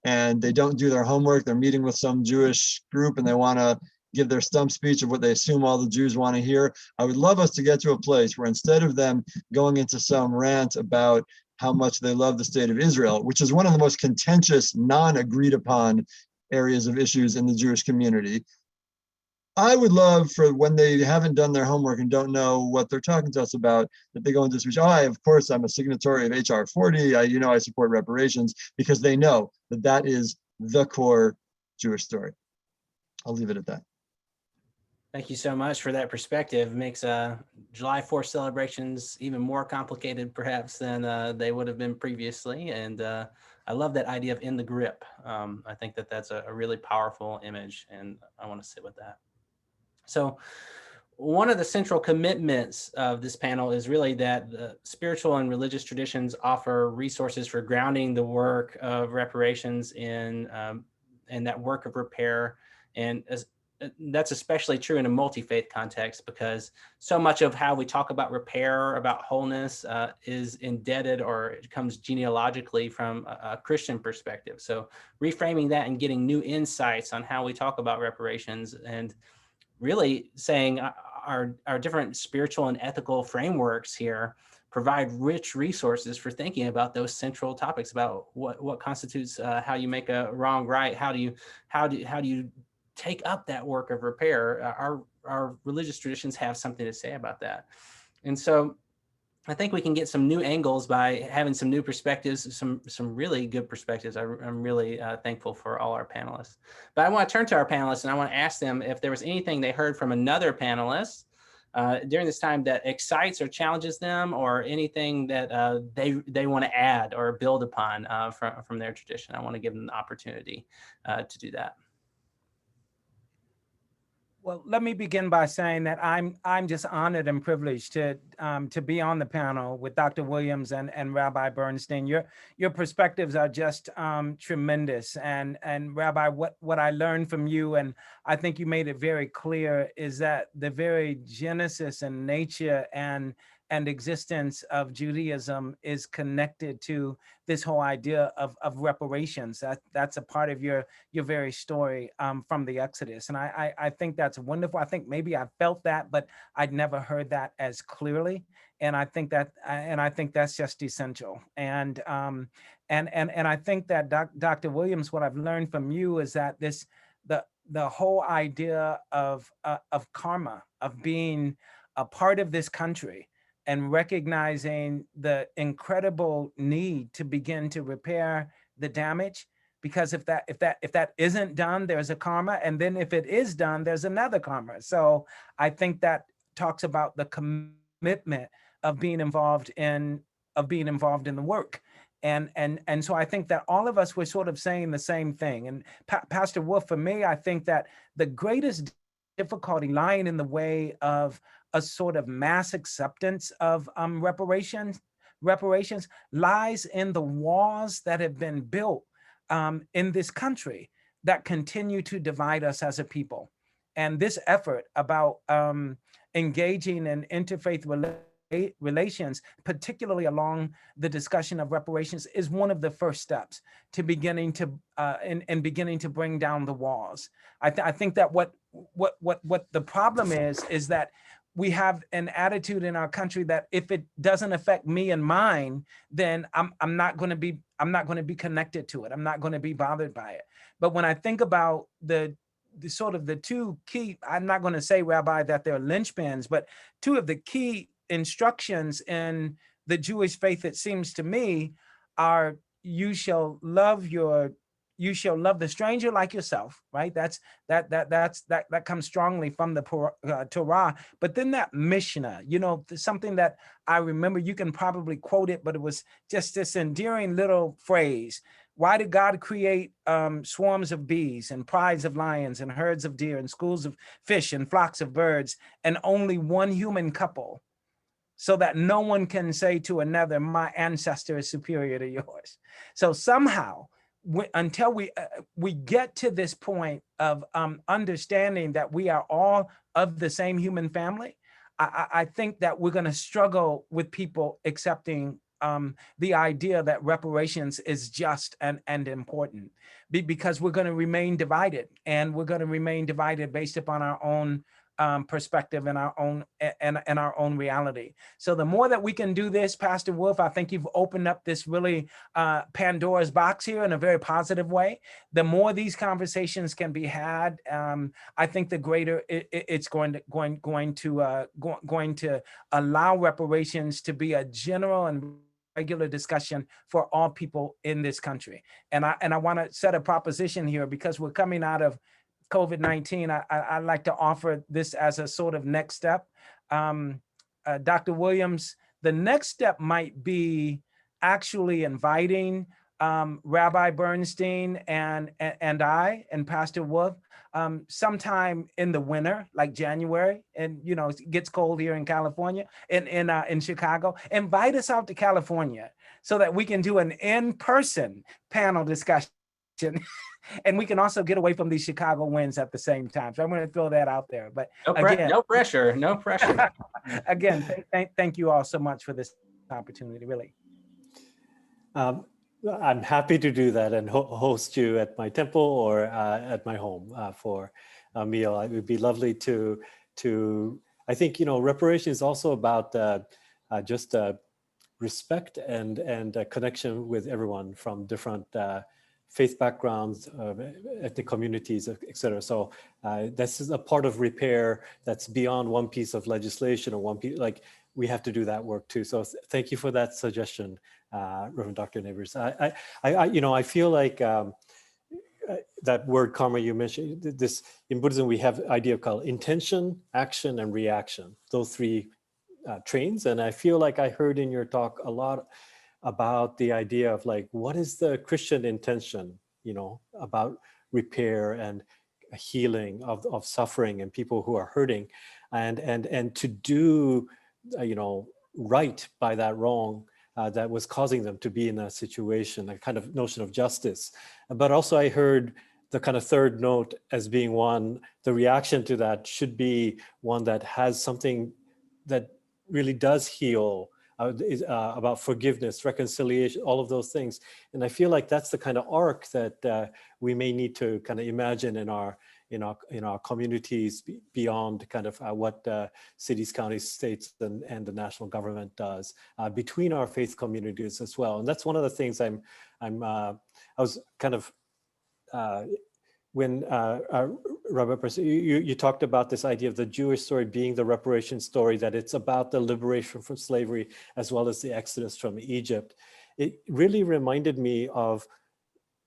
and they don't do their homework, they're meeting with some Jewish group and they want to give their stump speech of what they assume all the Jews want to hear. I would love us to get to a place where instead of them going into some rant about how much they love the state of Israel, which is one of the most contentious, non-agreed upon areas of issues in the Jewish community, I would love for when they haven't done their homework and don't know what they're talking to us about, that they go into speech, of course, I'm a signatory of HR 40, I support reparations, because they know that that is the core Jewish story. I'll leave it at that.
Thank you so much for that perspective. It makes July 4th celebrations even more complicated perhaps than they would have been previously. And I love that idea of in the grip. I think that that's a really powerful image, and I want to sit with that. So one of the central commitments of this panel is really that the spiritual and religious traditions offer resources for grounding the work of reparations in that work of repair. And that's especially true in a multi-faith context, because so much of how we talk about repair, about wholeness, is indebted, or it comes genealogically from a Christian perspective. So reframing that and getting new insights on how we talk about reparations, and really saying our different spiritual and ethical frameworks here provide rich resources for thinking about those central topics about what constitutes how you make a wrong right, how do you take up that work of repair. Our religious traditions have something to say about that. And so I think we can get some new angles by having some new perspectives, some really good perspectives. I'm really thankful for all our panelists. But I want to turn to our panelists and I want to ask them if there was anything they heard from another panelist during this time that excites or challenges them, or anything that they want to add or build upon from their tradition. I want to give them the opportunity to do that.
Well, let me begin by saying that I'm just honored and privileged to be on the panel with Dr. Williams and Rabbi Bernstein. Your perspectives are just tremendous. And Rabbi, what I learned from you, and I think you made it very clear, is that the very genesis and nature and existence of Judaism is connected to this whole idea of reparations. That's a part of your very story from the Exodus. And I think that's wonderful. I think maybe I felt that, but I'd never heard that as clearly. And I think that's just essential. And I think that Dr. Williams, what I've learned from you is that the whole idea of karma, of being a part of this country, and recognizing the incredible need to begin to repair the damage, because if that isn't done, there's a karma, and then if it is done, there's another karma. So I think that talks about the commitment of being involved in the work. And so I think that all of us were sort of saying the same thing. And Pastor Wolf, for me, I think that the greatest difficulty lying in the way of a sort of mass acceptance of reparations lies in the walls that have been built in this country that continue to divide us as a people. And this effort about engaging in interfaith relations, particularly along the discussion of reparations, is one of the first steps to beginning to beginning to bring down the walls. I think that what the problem is that we have an attitude in our country that if it doesn't affect me and mine, then I'm not going to be connected to it. I'm not going to be bothered by it. But when I think about the sort of the two key, I'm not going to say, Rabbi, that they're linchpins, but two of the key instructions in the Jewish faith, it seems to me, are you shall love the stranger like yourself, right? That comes strongly from the Torah. But then that Mishnah, something that I remember, you can probably quote it, but it was just this endearing little phrase. Why did God create swarms of bees and prides of lions and herds of deer and schools of fish and flocks of birds and only one human couple, so that no one can say to another, my ancestor is superior to yours? So somehow, until we get to this point of understanding that we are all of the same human family, I think that we're going to struggle with people accepting the idea that reparations is just and important, because we're going to remain divided, and we're going to remain divided based upon our own perspective and our own reality. So the more that we can do this, Pastor Wolf, I think you've opened up this really Pandora's box here in a very positive way. The more these conversations can be had, I think the greater it's going to allow reparations to be a general and regular discussion for all people in this country. And I want to set a proposition here, because we're coming out of COVID-19. I like to offer this as a sort of next step. Dr. Williams, the next step might be actually inviting Rabbi Bernstein and I and Pastor Wolf sometime in the winter, like January, and it gets cold here in California, in Chicago. Invite us out to California so that we can do an in-person panel discussion. And we can also get away from these Chicago winds at the same time. So I'm going to throw that out there. But again,
no pressure.
Again, thank you all so much for this opportunity, really.
I'm happy to do that and host you at my temple or at my home for a meal. It would be lovely to I think, reparation is also about just respect and connection with everyone from different faith backgrounds, ethnic communities, et cetera. So this is a part of repair that's beyond one piece of legislation or one piece, like we have to do that work too. So thank you for that suggestion, Reverend Dr. Nabors. I feel like that word karma you mentioned, this in Buddhism, we have idea called intention, action, and reaction, those three trains. And I feel like I heard in your talk a lot about the idea of like, what is the Christian intention, about repair and healing of suffering and people who are hurting, and to do, right by that wrong that was causing them to be in that situation, a kind of notion of justice. But also I heard the kind of third note as being one, the reaction to that should be one that has something that really does heal, about forgiveness, reconciliation, all of those things. And I feel like that's the kind of arc that we may need to kind of imagine in our communities beyond kind of what cities, counties, states, and the national government does between our faith communities as well. And that's one of the things I was kind of when Rabbi Bernstein, you talked about this idea of the Jewish story being the reparation story, that it's about the liberation from slavery as well as the exodus from Egypt. It really reminded me of,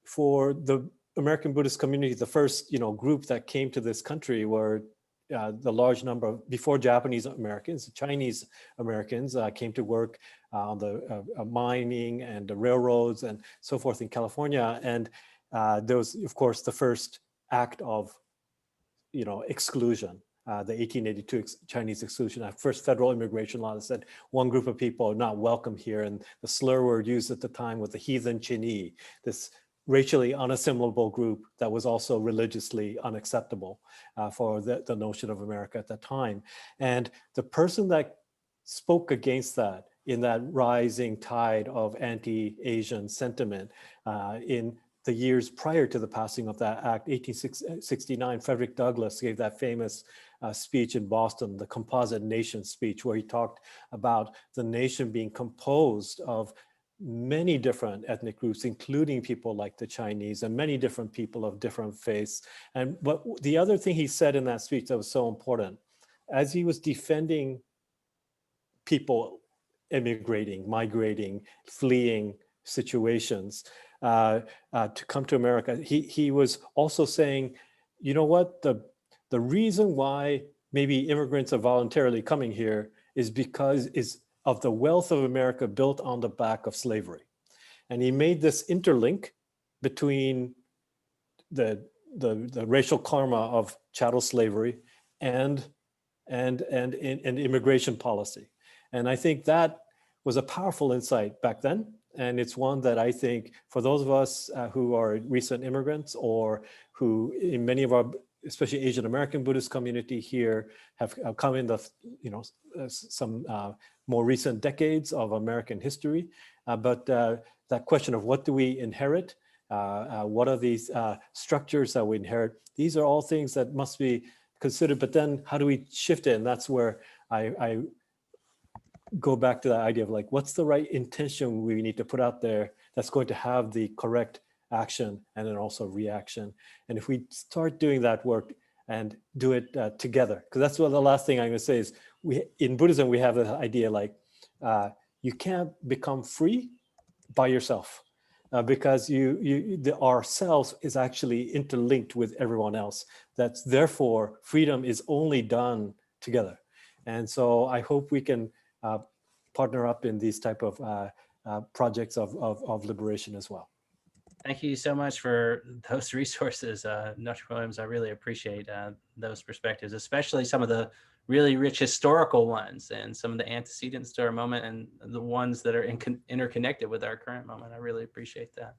for the American Buddhist community, the first group that came to this country were the large number of, before Japanese Americans, Chinese Americans came to work on the mining and the railroads and so forth in California. And there was, of course, the first act of, exclusion, the 1882 Chinese exclusion act, first federal immigration law that said one group of people are not welcome here. And the slur word used at the time was the heathen Chinese, this racially unassimilable group that was also religiously unacceptable for the notion of America at that time. And the person that spoke against that in that rising tide of anti-Asian sentiment in the years prior to the passing of that act. 1869, Frederick Douglass gave that famous speech in Boston, the Composite Nation speech, where he talked about the nation being composed of many different ethnic groups, including people like the Chinese and many different people of different faiths. And but the other thing he said in that speech that was so important, as he was defending people immigrating, migrating, fleeing situations to come to America, he was also saying, you know what, the reason why maybe immigrants are voluntarily coming here is because of the wealth of America built on the back of slavery. And he made this interlink between the racial karma of chattel slavery and immigration policy. And I think that was a powerful insight back then. And it's one that I think for those of us who are recent immigrants, or who in many of our, especially Asian American Buddhist community here, have come in the, some more recent decades of American history. But that question of what do we inherit? What are these structures that we inherit? These are all things that must be considered, but then how do we shift it? And that's where I go back to that idea of like, what's the right intention we need to put out there that's going to have the correct action and then also reaction. And if we start doing that work and do it together, because that's what the last thing I'm going to say is, in Buddhism, we have the idea like, you can't become free by yourself, because the ourselves is actually interlinked with everyone else. That's therefore freedom is only done together. And so I hope we can partner up in these type of projects of liberation as well.
Thank you so much for those resources, Dr. Williams. I really appreciate those perspectives, especially some of the really rich historical ones and some of the antecedents to our moment and the ones that are interconnected with our current moment. I really appreciate that.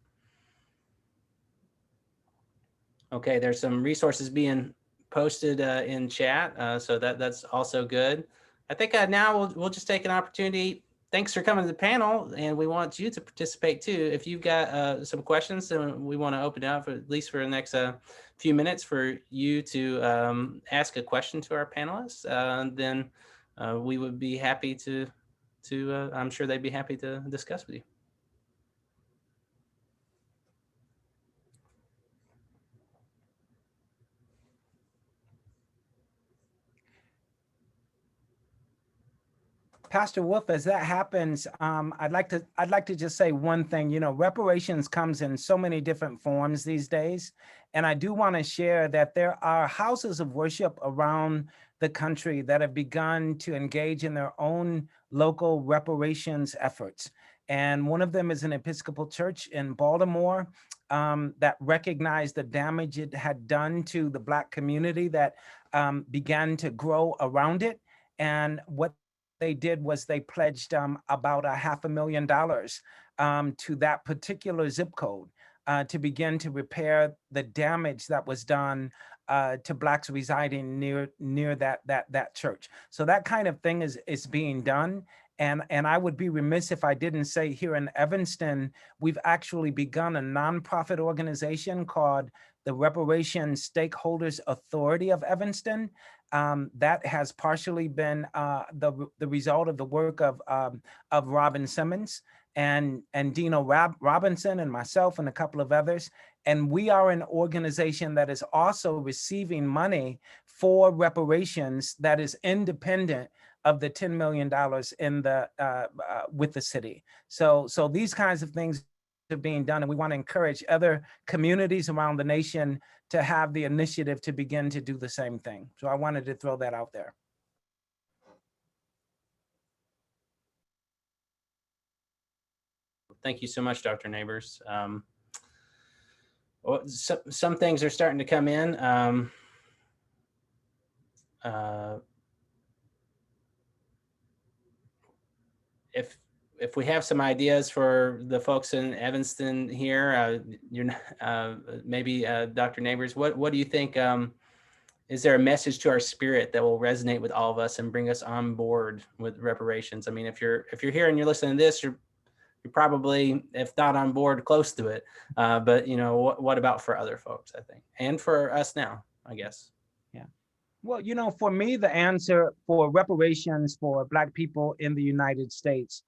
Okay, there's some resources being posted in chat, so that's also good. I think now we'll just take an opportunity. Thanks for coming to the panel, and we want you to participate too. If you've got some questions, then we want to open it up at least for the next few minutes for you to ask a question to our panelists. Then we would be happy to I'm sure they'd be happy to discuss with you.
Pastor Wolf, as that happens, I'd like to just say one thing. Reparations comes in so many different forms these days, and I do want to share that there are houses of worship around the country that have begun to engage in their own local reparations efforts. And one of them is an Episcopal church in Baltimore that recognized the damage it had done to the Black community that began to grow around it. And what they did was they pledged about $500,000 to that particular zip code to begin to repair the damage that was done to Blacks residing near that church. So that kind of thing is being done. And I would be remiss if I didn't say, here in Evanston, we've actually begun a nonprofit organization called the Reparations Stakeholders Authority of Evanston. That has partially been the result of the work of Robin Simmons and Dino Robinson and myself and a couple of others. And we are an organization that is also receiving money for reparations that is independent of the $10 million in the with the city. So these kinds of things are being done, and we want to encourage other communities around the nation to have the initiative to begin to do the same thing. So I wanted to throw that out there.
Thank you so much, Dr. Nabors. Well, some things are starting to come in. If we have some ideas for the folks in Evanston here, maybe Dr. Nabors, what do you think is there a message to our spirit that will resonate with all of us and bring us on board with reparations? I mean, if you're here and you're listening to this, you're probably, if not on board, close to it. But you know, what about for other folks, I think, and for us now, I guess.
Yeah. Well, you know, for me, the answer for reparations for Black people in the United States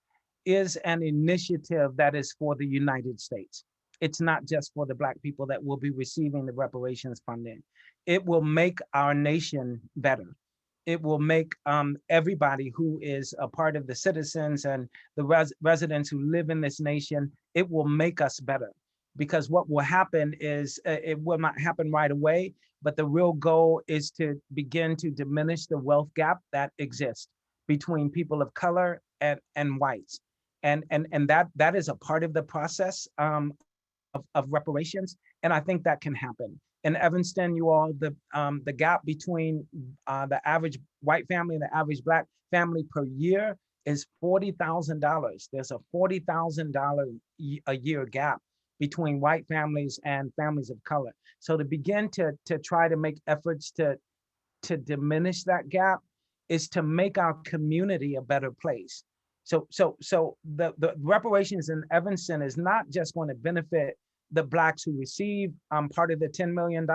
is an initiative that is for the United States. It's not just for the Black people that will be receiving the reparations funding. It will make our nation better. It will make everybody who is a part of the citizens and the residents who live in this nation, it will make us better. Because what will happen is, it will not happen right away, but the real goal is to begin to diminish the wealth gap that exists between people of color and whites. And that is a part of the process of reparations. And I think that can happen. In Evanston, you all, the gap between the average white family and the average Black family per year is $40,000. There's a $40,000 a year gap between white families and families of color. So to begin to try to make efforts to diminish that gap is to make our community a better place. So the reparations in Evanston is not just going to benefit the Blacks who receive part of the $10 million,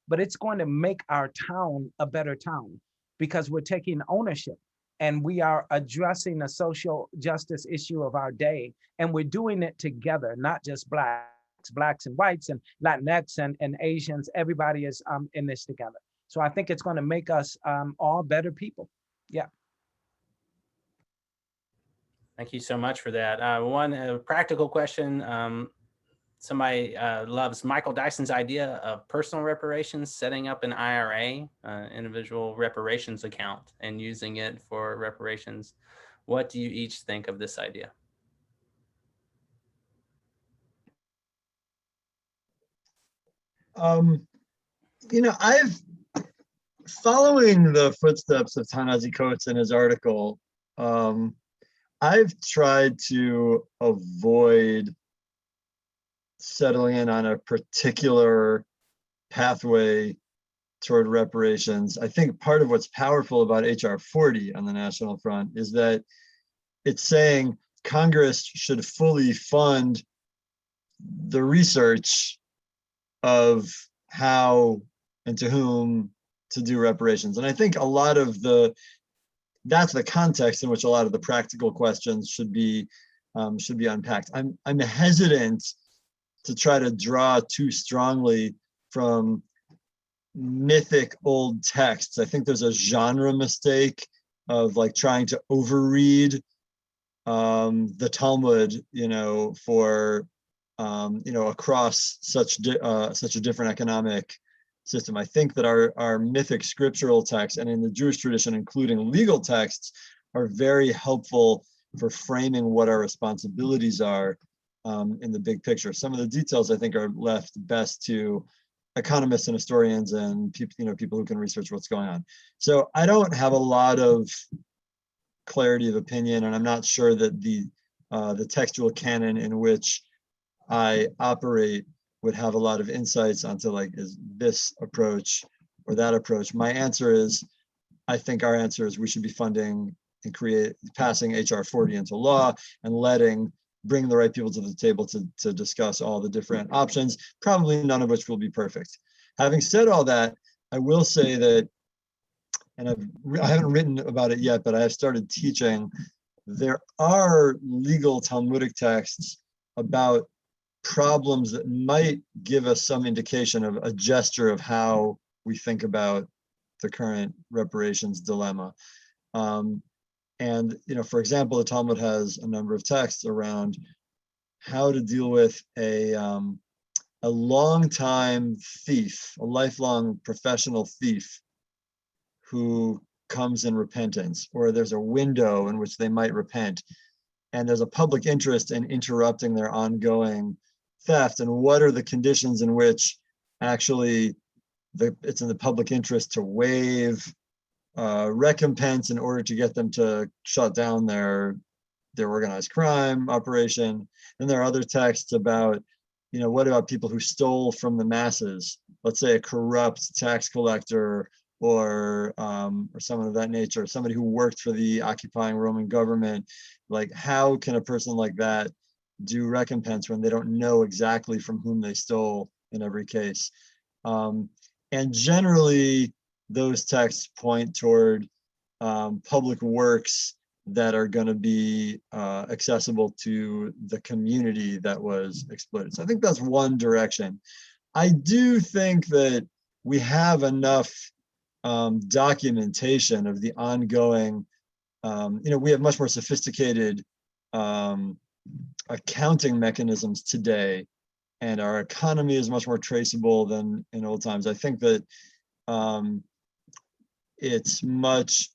but it's going to make our town a better town because we're taking ownership and we are addressing the social justice issue of our day. And we're doing it together, not just Blacks and whites and Latinx and Asians. Everybody is in this together. So I think it's going to make us all better people. Yeah.
Thank you so much for that. One practical question. Somebody loves Michael Dyson's idea of personal reparations, setting up an IRA, individual reparations account, and using it for reparations. What do you each think of this idea?
You know, following the footsteps of Ta-Nehisi Coates in his article, I've tried to avoid settling in on a particular pathway toward reparations. I think part of what's powerful about HR 40 on the national front is that it's saying Congress should fully fund the research of how and to whom to do reparations. And I think a lot of that's the context in which a lot of the practical questions should be unpacked. I'm hesitant to try to draw too strongly from mythic old texts. I think there's a genre mistake of like trying to overread the Talmud, you know, for you know, across such a different economic system. I think that our mythic scriptural texts, and in the Jewish tradition, including legal texts, are very helpful for framing what our responsibilities are in the big picture. Some of the details I think are left best to economists and historians and people, you know, people who can research what's going on. So I don't have a lot of clarity of opinion, and I'm not sure that the textual canon in which I operate would have a lot of insights onto like, is this approach or that approach? My answer is, I think our answer is we should be funding and passing HR 40 into law and bring the right people to the table to discuss all the different options, probably none of which will be perfect. Having said all that, I will say that, and I haven't written about it yet, but I have started teaching, there are legal Talmudic texts about problems that might give us some indication of a gesture of how we think about the current reparations dilemma. And, you know, for example, the Talmud has a number of texts around how to deal with a longtime thief, a lifelong professional thief who comes in repentance, or there's a window in which they might repent, and there's a public interest in interrupting their ongoing theft, and what are the conditions in which actually it's in the public interest to waive recompense in order to get them to shut down their organized crime operation. And there are other texts about, you know, what about people who stole from the masses let's say, a corrupt tax collector or someone of that nature, somebody who worked for the occupying Roman government. Like, how can a person like that do recompense when they don't know exactly from whom they stole in every case? And generally, those texts point toward public works that are going to be accessible to the community that was exploited. So I think that's one direction. I do think that we have enough documentation of the ongoing, we have much more sophisticated accounting mechanisms today, and our economy is much more traceable than in old times. I think that it's much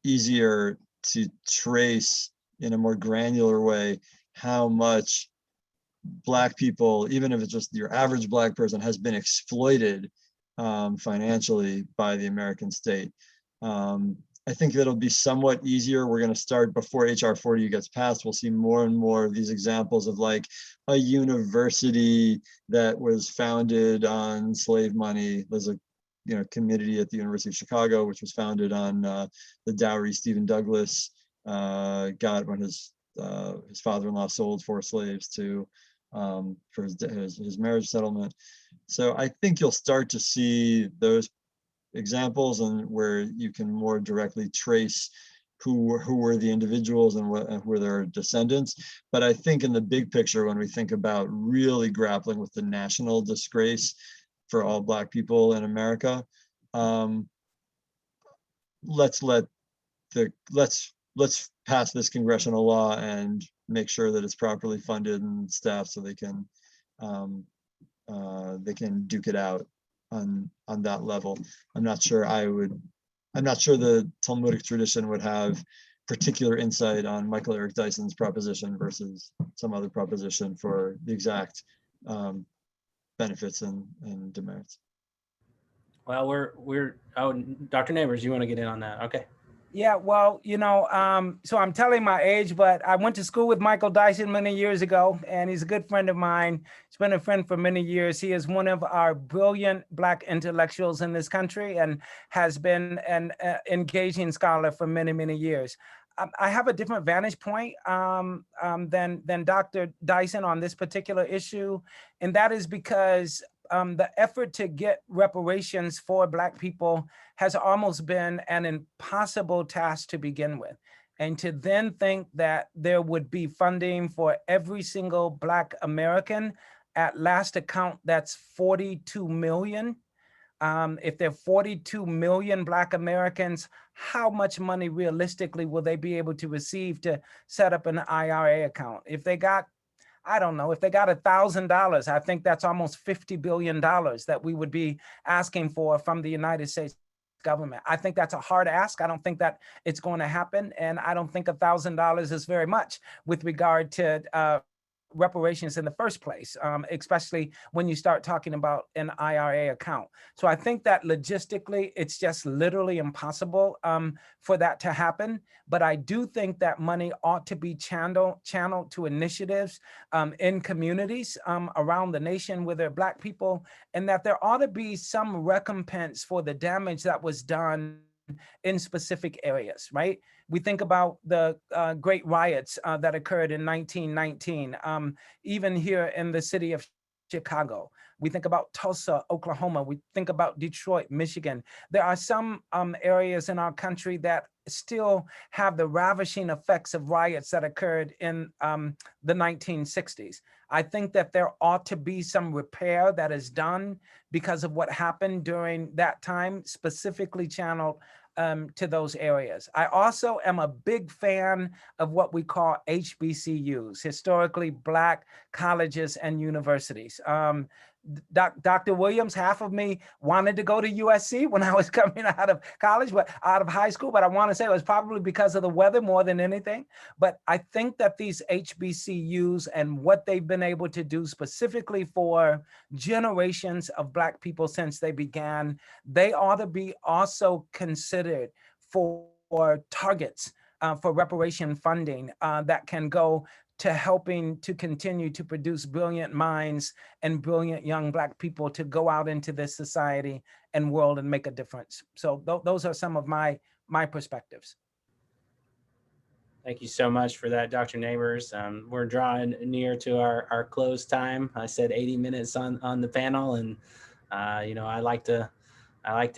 easier to trace in a more granular way how much Black people, even if it's just your average Black person, has been exploited financially by the American state. I think that'll be somewhat easier. We're going to start before HR 40 gets passed. We'll see more and more of these examples of like a university that was founded on slave money. There's a community at the University of Chicago, which was founded on the dowry Stephen Douglas got when his father-in-law sold 4 slaves to for his marriage settlement. So I think you'll start to see those examples, and where you can more directly trace who were the individuals and who were their descendants. But I think in the big picture, when we think about really grappling with the national disgrace for all Black people in America, let's pass this congressional law and make sure that it's properly funded and staffed so they can duke it out on that level. I'm not sure the Talmudic tradition would have particular insight on Michael Eric Dyson's proposition versus some other proposition for the exact benefits and demerits.
Well, Dr. Nabors, you want to get in on that? Okay.
Yeah, well, so I'm telling my age, but I went to school with Michael Dyson many years ago, and he's a good friend of mine. He's been a friend for many years. He is one of our brilliant Black intellectuals in this country and has been an engaging scholar for many, many years. I have a different vantage point than Dr. Dyson on this particular issue, and that is because the effort to get reparations for Black people has almost been an impossible task to begin with. And to then think that there would be funding for every single Black American, at last account, that's 42 million. If there are 42 million Black Americans, how much money realistically will they be able to receive to set up an IRA account? If they got, I don't know, if they got $1,000, I think that's almost $50 billion that we would be asking for from the United States government. I think that's a hard ask. I don't think that it's going to happen. And I don't think $1,000 is very much with regard to reparations in the first place, especially when you start talking about an IRA account. So I think that logistically, it's just literally impossible for that to happen. But I do think that money ought to be channeled to initiatives in communities around the nation where there are Black people, and that there ought to be some recompense for the damage that was done in specific areas, right? We think about the great riots that occurred in 1919, even here in the city of Chicago. We think about Tulsa, Oklahoma. We think about Detroit, Michigan. There are some areas in our country that still have the ravishing effects of riots that occurred in the 1960s. I think that there ought to be some repair that is done because of what happened during that time, specifically channeled to those areas. I also am a big fan of what we call HBCUs, historically Black colleges and universities. Dr. Williams, half of me wanted to go to USC when I was coming out of college, but out of high school, but I want to say it was probably because of the weather more than anything. But I think that these HBCUs and what they've been able to do specifically for generations of Black people since they began, they ought to be also considered for targets for reparation funding that can go to helping to continue to produce brilliant minds and brilliant young Black people to go out into this society and world and make a difference. So those are some of my perspectives.
Thank you so much for that, Dr. Nabors. We're drawing near to our close time. I said 80 minutes on the panel, and you know, I like to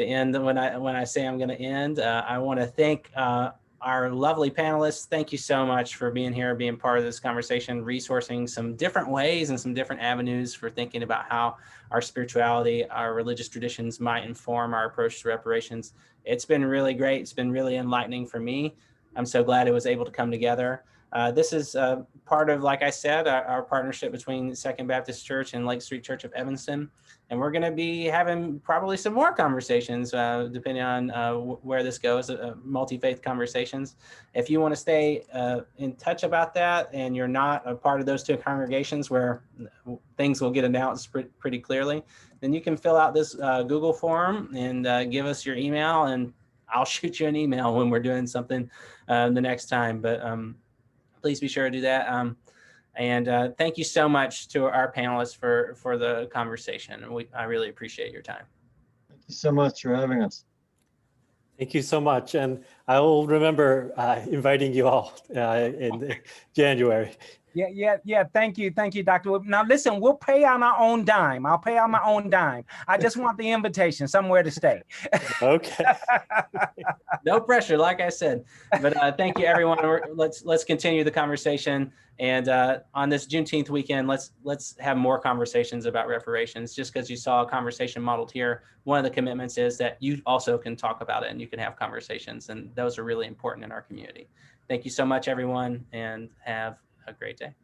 end when I say I'm going to end. I want to thank our lovely panelists. Thank you so much for being here, being part of this conversation, resourcing some different ways and some different avenues for thinking about how our spirituality, our religious traditions might inform our approach to reparations. It's been really great. It's been really enlightening for me. I'm so glad it was able to come together. This is part of, like I said, our partnership between Second Baptist Church and Lake Street Church of Evanston. And we're going to be having probably some more conversations, depending on where this goes, multi-faith conversations. If you want to stay in touch about that, and you're not a part of those two congregations where things will get announced pretty clearly, then you can fill out this Google form and give us your email, and I'll shoot you an email when we're doing something the next time. But please be sure to do that. And thank you so much to our panelists for the conversation. I really appreciate your time.
Thank you so much for having us.
Thank you so much. And I will remember inviting you all in January.
Yeah. Thank you, Dr. Wood. Now listen, we'll pay on our own dime. I'll pay on my own dime. I just want the invitation, somewhere to stay.
Okay.
No pressure, like I said. But thank you, everyone. Let's continue the conversation. And on this Juneteenth weekend, let's have more conversations about reparations. Just because you saw a conversation modeled here, one of the commitments is that you also can talk about it and you can have conversations. And those are really important in our community. Thank you so much, everyone, and have a great day.